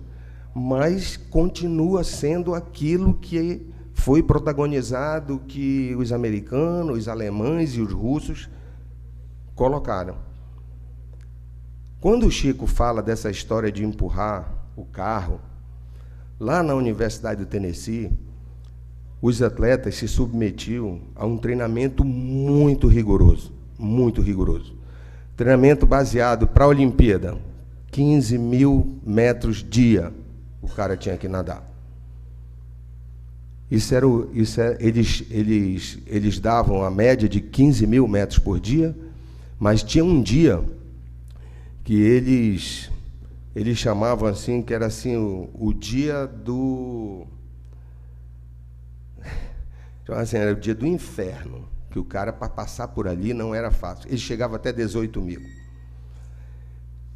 Mas continua sendo aquilo que foi protagonizado, que os americanos, os alemães e os russos colocaram. Quando o Chico fala dessa história de empurrar o carro, lá na Universidade do Tennessee, os atletas se submetiam a um treinamento muito rigoroso, muito rigoroso. Treinamento baseado para a Olimpíada, 15.000 metros dia, o cara tinha que nadar. Eles davam a média de 15.000 metros por dia, mas tinha um dia que eles chamavam assim, que era assim, o dia do... Assim, era o dia do inferno, que o cara, para passar por ali, não era fácil. Ele chegava até 18.000.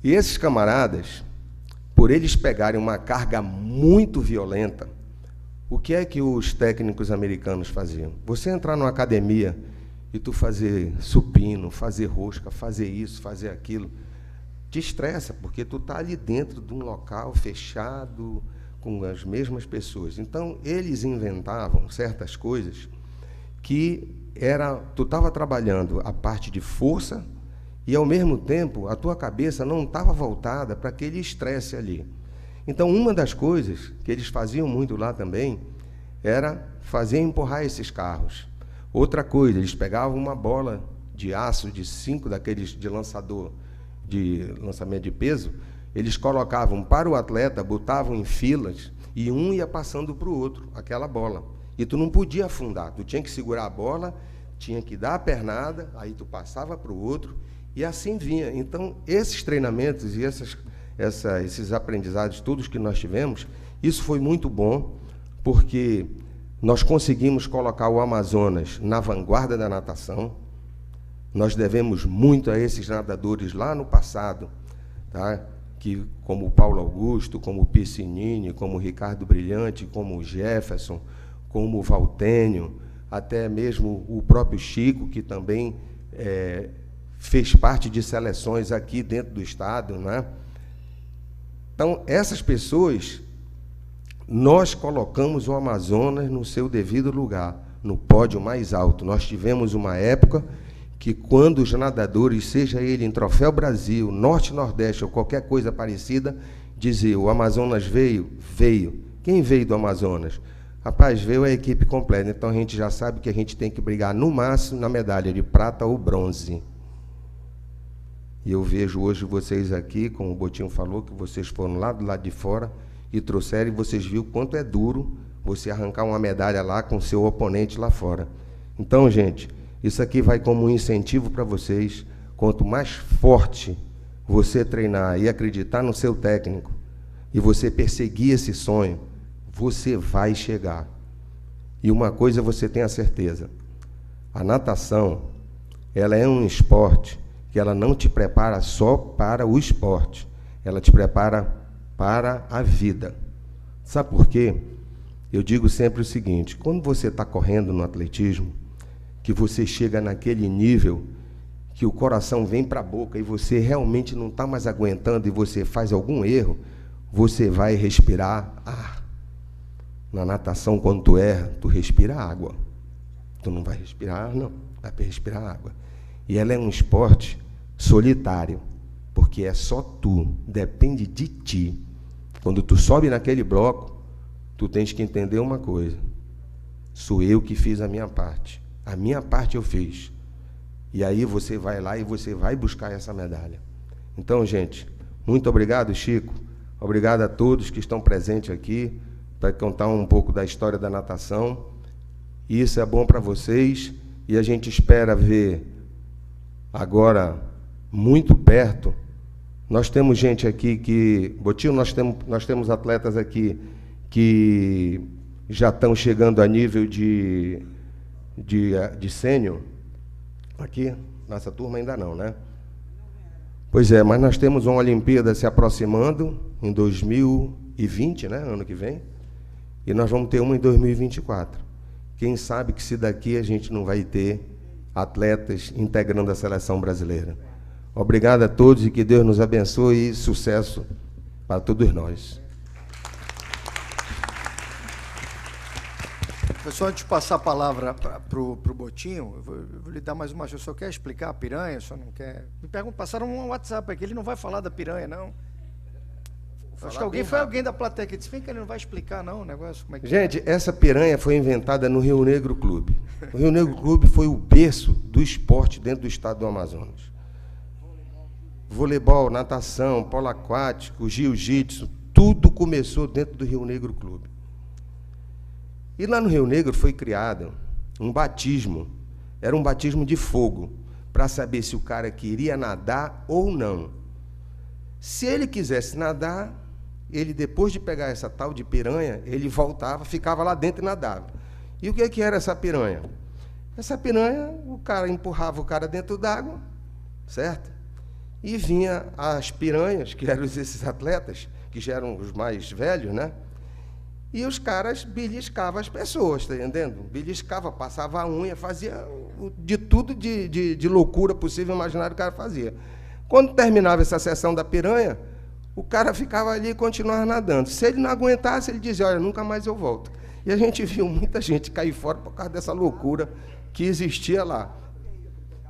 E esses camaradas, por eles pegarem uma carga muito violenta, o que é que os técnicos americanos faziam? Você entrar numa academia e tu fazer supino, fazer rosca, fazer isso, fazer aquilo, te estressa, porque tu está ali dentro de um local fechado, com as mesmas pessoas. Então, eles inventavam certas coisas que tu estava trabalhando a parte de força e, ao mesmo tempo, a tua cabeça não estava voltada para aquele estresse ali. Então, uma das coisas que eles faziam muito lá também era fazer empurrar esses carros. Outra coisa, eles pegavam uma bola de aço de 5 daqueles de lançamento de peso, eles colocavam para o atleta, botavam em filas, e um ia passando para o outro, aquela bola. E tu não podia afundar, tu tinha que segurar a bola, tinha que dar a pernada, aí tu passava para o outro, e assim vinha. Então, esses treinamentos e esses aprendizados todos que nós tivemos, isso foi muito bom, porque nós conseguimos colocar o Amazonas na vanguarda da natação. Nós devemos muito a esses nadadores lá no passado, tá? Que, como o Paulo Augusto, como o Piscinini, como o Ricardo Brilhante, como o Jefferson, como o Valtênio, até mesmo o próprio Chico, que também fez parte de seleções aqui dentro do estado, né? Então, essas pessoas, nós colocamos o Amazonas no seu devido lugar, no pódio mais alto. Nós tivemos uma época que, quando os nadadores, seja ele em Troféu Brasil, Norte, Nordeste ou qualquer coisa parecida, diziam: o Amazonas veio? Veio. Quem veio do Amazonas? Rapaz, veio a equipe completa. Então, a gente já sabe que a gente tem que brigar, no máximo, na medalha de prata ou bronze. E eu vejo hoje vocês aqui, como o Botinho falou, que vocês foram lá do lado de fora e trouxeram, e vocês viram quanto é duro você arrancar uma medalha lá com o seu oponente lá fora. Então, gente, isso aqui vai como um incentivo para vocês. Quanto mais forte você treinar e acreditar no seu técnico, e você perseguir esse sonho, você vai chegar. E uma coisa você tem a certeza: a natação, ela é um esporte que ela não te prepara só para o esporte, ela te prepara para a vida. Sabe por quê? Eu digo sempre o seguinte: quando você está correndo no atletismo, que você chega naquele nível que o coração vem para a boca e você realmente não está mais aguentando e você faz algum erro, você vai respirar ar. Na natação, quando tu erra, tu respira água. Tu não vai respirar ar, não. Vai respirar água. E ela é um esporte solitário, porque é só tu, depende de ti. Quando tu sobe naquele bloco, tu tens que entender uma coisa: sou eu que fiz a minha parte. A minha parte eu fiz. E aí você vai lá e você vai buscar essa medalha. Então, gente, muito obrigado, Chico. Obrigado a todos que estão presentes aqui para contar um pouco da história da natação. Isso é bom para vocês e a gente espera ver agora muito perto. Nós temos gente aqui que... Botinho, nós temos atletas aqui que já estão chegando a nível de sênior. Aqui, nossa turma ainda não, né? Pois é, mas nós temos uma Olimpíada se aproximando em 2020, né? Ano que vem. E nós vamos ter uma em 2024. Quem sabe que se daqui a gente não vai ter atletas integrando a seleção brasileira. Obrigado a todos e que Deus nos abençoe e sucesso para todos nós. Pessoal, antes de passar a palavra para o Botinho, eu vou lhe dar mais uma chance. O senhor quer explicar a piranha? O senhor não quer? Me perguntam, passaram um WhatsApp aqui, ele não vai falar da piranha, não. Acho que foi alguém da plateia que disse: vem que ele não vai explicar, não, o negócio. Como é que gente, essa piranha foi inventada no Rio Negro Clube. O Rio Negro Clube foi o berço do esporte dentro do estado do Amazonas. Voleibol, natação, polo aquático, jiu-jitsu, tudo começou dentro do Rio Negro Clube. E lá no Rio Negro foi criado um batismo, era um batismo de fogo, para saber se o cara queria nadar ou não. Se ele quisesse nadar, ele, depois de pegar essa tal de piranha, ele voltava, ficava lá dentro e nadava. E o que era essa piranha? Essa piranha, o cara empurrava o cara dentro d'água, certo? E vinha as piranhas, que eram esses atletas, que já eram os mais velhos, né? e os caras beliscavam as pessoas, tá entendendo? Beliscava, passava a unha, fazia de tudo de loucura possível, imaginário, o cara fazia. Quando terminava essa sessão da piranha, o cara ficava ali e continuava nadando. Se ele não aguentasse, ele dizia, olha, nunca mais eu volto. E a gente viu muita gente cair fora por causa dessa loucura que existia lá.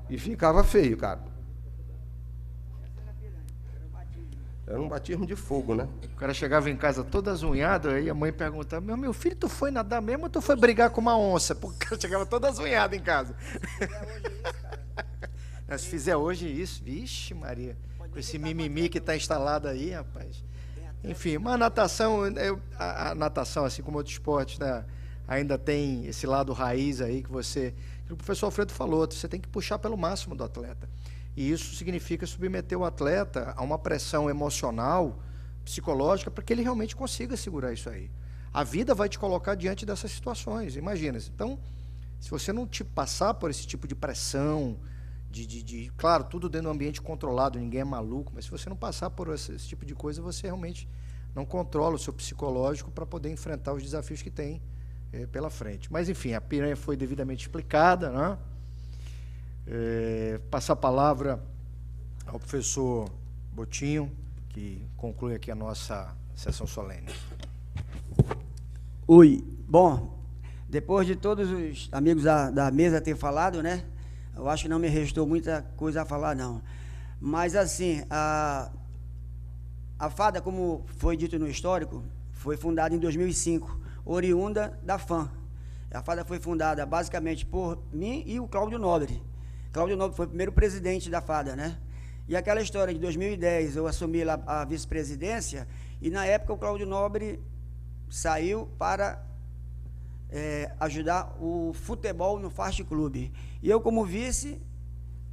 E ficava feio, cara. Era um batismo de fogo, né? O cara chegava em casa todo azunhado, aí a mãe perguntava, meu filho, tu foi nadar mesmo ou tu foi brigar com uma onça? Porque o cara chegava todo azunhado em casa. Se fizer hoje isso, vixe Maria, com esse mimimi que está instalado aí, rapaz. Enfim, mas a natação, assim como outros esportes, né, ainda tem esse lado raiz aí que o professor Alfredo falou, você tem que puxar pelo máximo do atleta. E isso significa submeter o atleta a uma pressão emocional, psicológica, para que ele realmente consiga segurar isso aí. A vida vai te colocar diante dessas situações, imagina. Então, se você não te passar por esse tipo de pressão, claro, tudo dentro de um ambiente controlado, ninguém é maluco, mas se você não passar por esse tipo de coisa, você realmente não controla o seu psicológico para poder enfrentar os desafios que tem pela frente. Mas, enfim, a piranha foi devidamente explicada, né? Passar a palavra ao professor Botinho, que conclui aqui a nossa sessão solene. Oi. Bom, depois de todos os amigos da mesa ter falado, né? Eu acho que não me restou muita coisa a falar, não. Mas, assim, a FADA, como foi dito no histórico, foi fundada em 2005, oriunda da FAM. A FADA foi fundada basicamente por mim e o Cláudio Nobre. Cláudio Nobre foi o primeiro presidente da FADA, né? E aquela história de 2010, eu assumi lá a vice-presidência, e na época o Cláudio Nobre saiu para ajudar o futebol no Fast Clube. E eu, como vice,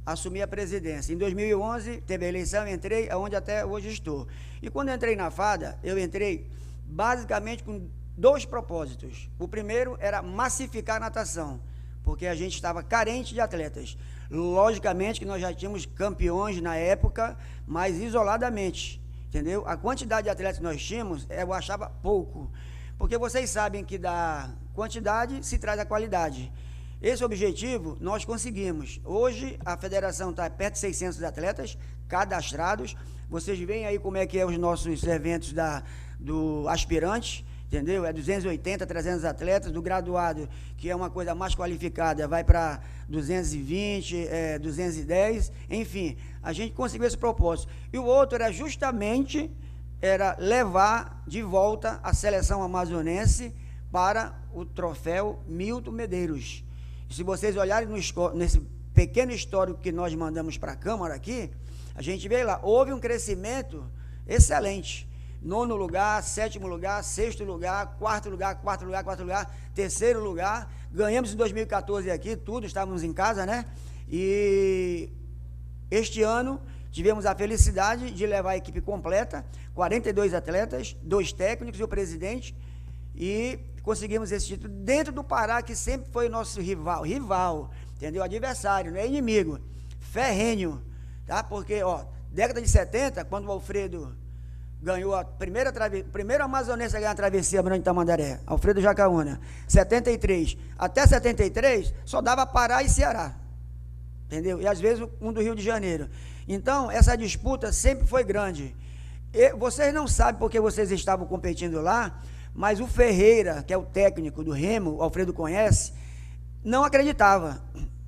assumi a presidência. Em 2011, teve a eleição, entrei, onde até hoje estou. E quando eu entrei na FADA, eu entrei basicamente com 2 propósitos. O primeiro era massificar a natação, porque a gente estava carente de atletas. Logicamente que nós já tínhamos campeões na época, mas isoladamente, entendeu? A quantidade de atletas que nós tínhamos, eu achava pouco, porque vocês sabem que da quantidade se traz a qualidade. Esse objetivo nós conseguimos. Hoje a federação está perto de 600 atletas cadastrados. Vocês veem aí como é que é os nossos eventos do aspirante, entendeu? É 280, 300 atletas, do graduado, que é uma coisa mais qualificada, vai para 220, 210, enfim, a gente conseguiu esse propósito. E o outro era justamente levar de volta a seleção amazonense para o troféu Milton Medeiros. E se vocês olharem nesse pequeno histórico que nós mandamos para a Câmara aqui, a gente vê lá, houve um crescimento excelente. 9º lugar, 7º lugar, 6º lugar, 4º lugar, 4º lugar, 4º lugar, 3º lugar. Ganhamos em 2014 aqui, tudo, estávamos em casa, né? E este ano tivemos a felicidade de levar a equipe completa, 42 atletas, 2 técnicos e o presidente, e conseguimos esse título dentro do Pará, que sempre foi nosso rival, entendeu? Adversário, não é inimigo, ferrenho, tá? Porque, década de 70, quando o Alfredo ganhou a primeira amazonense a ganhar a travessia Grande Tamandaré, Alfredo Jacaúna, 73, até 73, só dava Pará e Ceará, entendeu? E às vezes um do Rio de Janeiro. Então, essa disputa sempre foi grande. Vocês não sabem porque vocês estavam competindo lá, mas o Ferreira, que é o técnico do Remo, o Alfredo conhece, não acreditava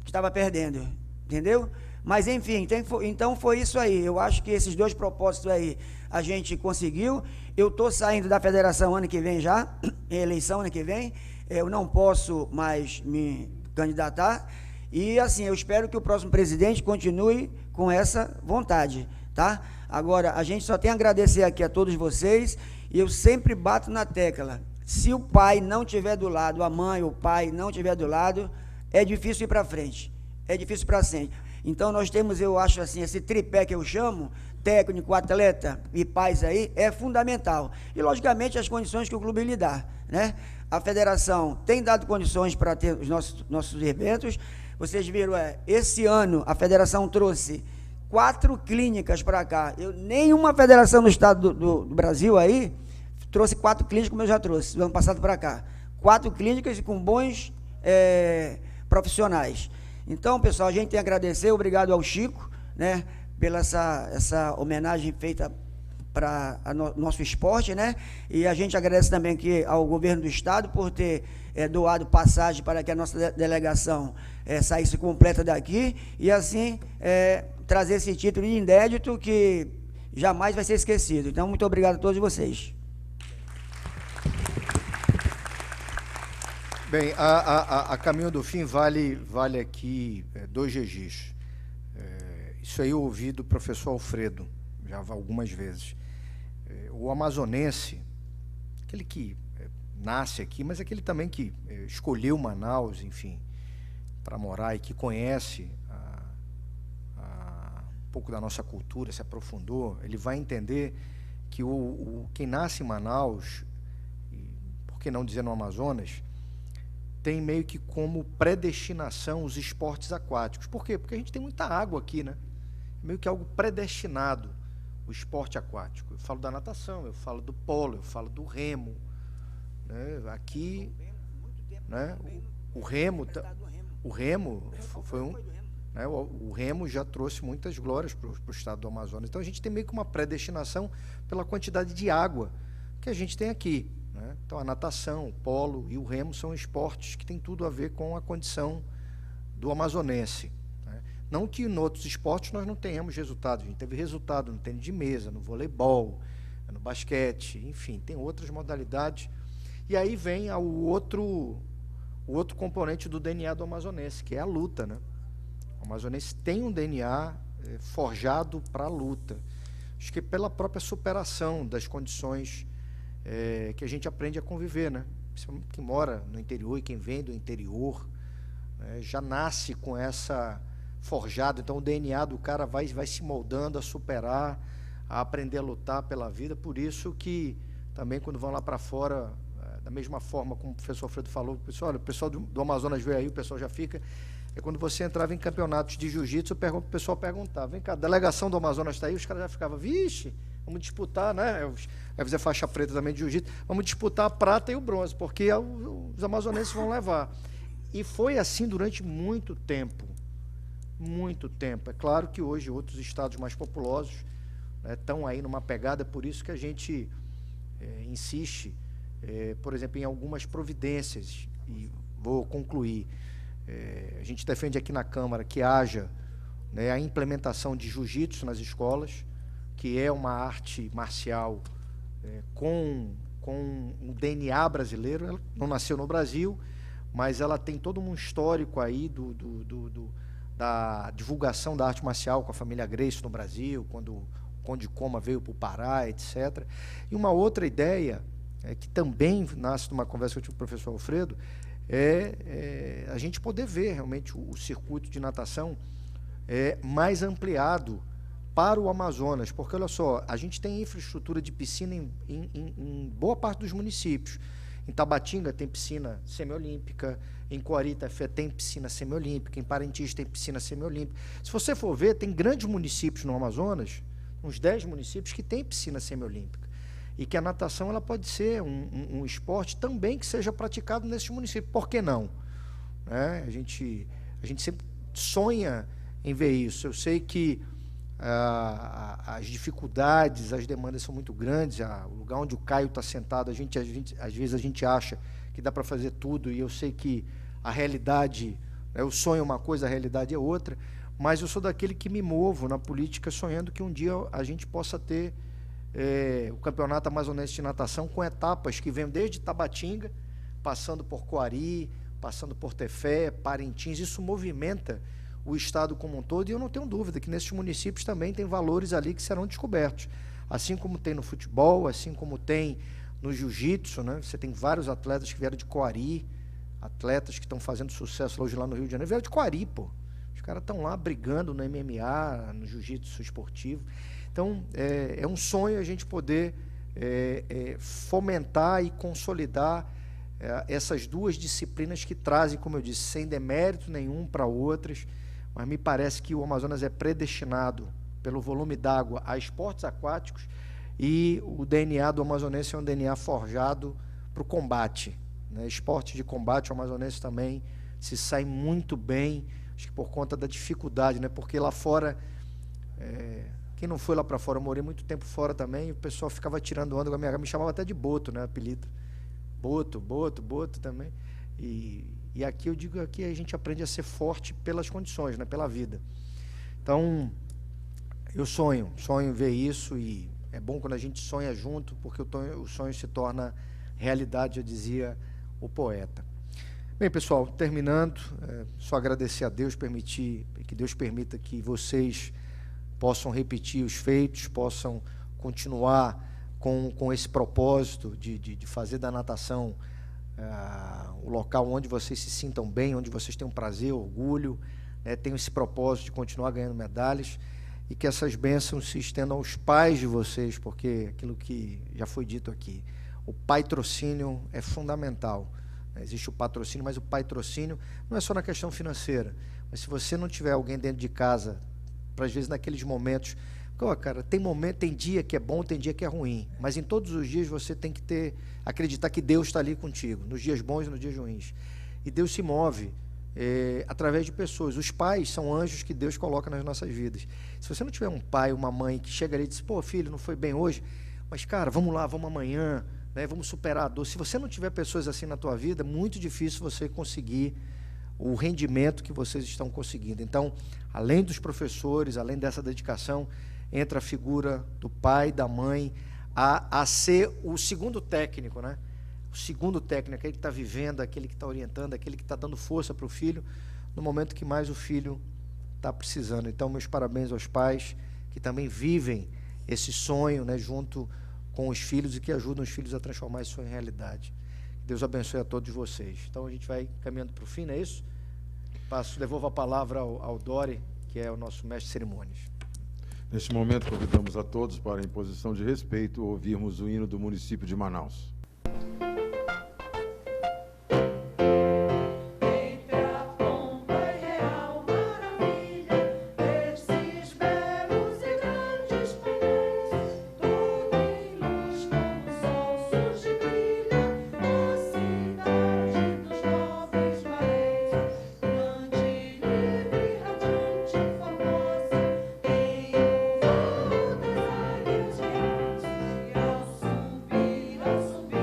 que estava perdendo, entendeu? Mas, enfim, então foi isso aí. Eu acho que esses 2 propósitos aí a gente conseguiu. Eu estou saindo da federação ano que vem já, eleição ano que vem, eu não posso mais me candidatar, e assim, eu espero que o próximo presidente continue com essa vontade, tá? Agora, a gente só tem a agradecer aqui a todos vocês, e eu sempre bato na tecla, se o pai não estiver do lado, a mãe, o pai não estiver do lado, é difícil ir para frente, é difícil para frente. Então, nós temos, eu acho assim, esse tripé que eu chamo, técnico, atleta e pais aí, é fundamental. E, logicamente, as condições que o clube lhe dá, né? A federação tem dado condições para ter os nossos eventos. Vocês viram, esse ano a federação trouxe 4 clínicas para cá. Nenhuma federação no estado do Brasil aí trouxe 4 clínicas, como eu já trouxe, do ano passado para cá. 4 clínicas com bons profissionais. Então, pessoal, a gente tem a agradecer, obrigado ao Chico, né, pela essa homenagem feita para nosso esporte, né? E a gente agradece também aqui ao governo do estado por ter doado passagem para que a nossa delegação saísse completa daqui e assim trazer esse título inédito que jamais vai ser esquecido. Então, muito obrigado a todos vocês. Bem, a caminho do fim vale aqui 2 registros. Isso aí eu ouvi do professor Alfredo já algumas vezes. O amazonense, aquele que nasce aqui, mas aquele também que escolheu Manaus, enfim, para morar e que conhece um pouco da nossa cultura, se aprofundou, ele vai entender que quem nasce em Manaus, e por que não dizer no Amazonas, tem meio que como predestinação os esportes aquáticos. Por quê? Porque a gente tem muita água aqui, né? Meio que algo predestinado, o esporte aquático. Eu falo da natação, eu falo do polo, eu falo do remo, né? Aqui, né? O remo foi um, né? O remo já trouxe muitas glórias para o estado do Amazonas. Então a gente tem meio que uma predestinação pela quantidade de água que a gente tem aqui, né? Então a natação, o polo e o remo são esportes que têm tudo a ver com a condição do amazonense. Não que em outros esportes nós não tenhamos resultados. A gente teve resultado no tênis de mesa, no voleibol, no basquete, enfim, tem outras modalidades. E aí vem o outro componente do DNA do amazonense, que é a luta, né? O amazonense tem um DNA forjado para a luta. Acho que pela própria superação das condições que a gente aprende a conviver, né? Principalmente quem mora no interior e quem vem do interior, já nasce com essa forjado, então o DNA do cara vai se moldando a superar, a aprender a lutar pela vida. Por isso que também quando vão lá para fora, da mesma forma como o professor Alfredo falou, olha, o pessoal do Amazonas veio aí, o pessoal já fica, quando você entrava em campeonatos de jiu-jitsu, o pessoal perguntava, vem cá, a delegação do Amazonas está aí, os caras já ficavam, vixe, vamos disputar, né, vai fazer faixa preta também de jiu-jitsu, vamos disputar a prata e o bronze, porque os amazonenses vão levar. E foi assim durante muito tempo. Muito tempo. É claro que hoje outros estados mais populosos estão aí numa pegada, por isso que a gente insiste, por exemplo, em algumas providências, e vou concluir. A gente defende aqui na Câmara que haja, né, a implementação de jiu-jitsu nas escolas, que é uma arte marcial com o DNA brasileiro. Ela não nasceu no Brasil, mas ela tem todo um histórico aí da divulgação da arte marcial com a família Gracie no Brasil, quando o Conde Coma veio para o Pará, etc. E uma outra ideia, que também nasce de uma conversa que eu tive com o professor Alfredo, a gente poder ver realmente o circuito de natação mais ampliado para o Amazonas, porque, olha só, a gente tem infraestrutura de piscina em boa parte dos municípios. Em Tabatinga tem piscina semiolímpica, em Coari-Itafé tem piscina semiolímpica, em Parintins tem piscina semiolímpica. Se você for ver, tem grandes municípios no Amazonas, uns 10 municípios que tem piscina semiolímpica, e que a natação ela pode ser um esporte também que seja praticado nesses municípios. Por que não? A gente sempre sonha em ver isso. Eu sei que as dificuldades, as demandas são muito grandes. O lugar onde o Caio está sentado, às vezes a gente acha que dá para fazer tudo, e eu sei que a realidade, o sonho é uma coisa, a realidade é outra, mas eu sou daquele que me movo na política sonhando que um dia a gente possa ter o Campeonato Amazonense de Natação com etapas que vêm desde Tabatinga, passando por Coari, passando por Tefé, Parintins. Isso movimenta o estado como um todo, e eu não tenho dúvida que nesses municípios também tem valores ali que serão descobertos, assim como tem no futebol, assim como tem no jiu-jitsu, né? Você tem vários atletas que vieram de Coari, atletas que estão fazendo sucesso hoje lá no Rio de Janeiro, vieram de Coari, pô. Os caras estão lá brigando no MMA, no jiu-jitsu esportivo. Então, é um sonho a gente poder fomentar e consolidar essas duas disciplinas que trazem, como eu disse, sem demérito nenhum para outras, mas me parece que o Amazonas é predestinado, pelo volume d'água, a esportes aquáticos, E o DNA do amazonense é um DNA forjado para o combate, né? Esporte de combate, o amazonense também se sai muito bem, acho que por conta da dificuldade, né? Porque lá fora, quem não foi lá para fora, eu morei muito tempo fora também, e o pessoal ficava tirando onda com a minha cara, me chamava até de Boto, né? Apelido. Boto também. E aqui eu digo, aqui a gente aprende a ser forte pelas condições, né? Pela vida. Então, eu sonho em ver isso, e é bom quando a gente sonha junto, porque o sonho se torna realidade, já dizia o poeta. Bem, pessoal, terminando, só agradecer a Deus, que Deus permita que vocês possam repetir os feitos, possam continuar com esse propósito de fazer da natação o local onde vocês se sintam bem, onde vocês tenham prazer, orgulho, né, tenham esse propósito de continuar ganhando medalhas, e que essas bênçãos se estendam aos pais de vocês, porque aquilo que já foi dito aqui, o patrocínio é fundamental. Existe o patrocínio, mas o patrocínio não é só na questão financeira, mas se você não tiver alguém dentro de casa, para às vezes naqueles momentos, cara, tem dia que é bom, tem dia que é ruim, mas em todos os dias você tem que acreditar que Deus está ali contigo, nos dias bons e nos dias ruins. E Deus se move através de pessoas. Os pais são anjos que Deus coloca nas nossas vidas. Se você não tiver um pai, uma mãe que chega ali e diz, pô, filho, não foi bem hoje, mas cara, vamos lá, vamos amanhã, né, vamos superar a dor. Se você não tiver pessoas assim na tua vida, é muito difícil você conseguir o rendimento que vocês estão conseguindo. Então, além dos professores, além dessa dedicação, entra a figura do pai, da mãe, a ser o segundo técnico, né? O segundo técnico, aquele que está vivendo, aquele que está orientando, aquele que está dando força para o filho, no momento que mais o filho está precisando. Então, meus parabéns aos pais que também vivem esse sonho, né, junto com os filhos, e que ajudam os filhos a transformar esse sonho em realidade. Que Deus abençoe a todos vocês. Então, a gente vai caminhando para o fim, não é isso? Devolvo a palavra ao Dori, que é o nosso mestre de cerimônias. Neste momento, convidamos a todos para, em posição de respeito, ouvirmos o hino do município de Manaus. Subir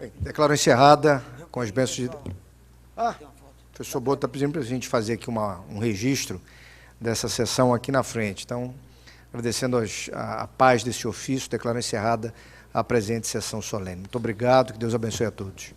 Bem, declaro encerrada com as bênçãos de... o professor Boto está pedindo para a gente fazer aqui um registro dessa sessão aqui na frente. Então, agradecendo a paz desse ofício, declaro encerrada a presente sessão solene. Muito obrigado, que Deus abençoe a todos.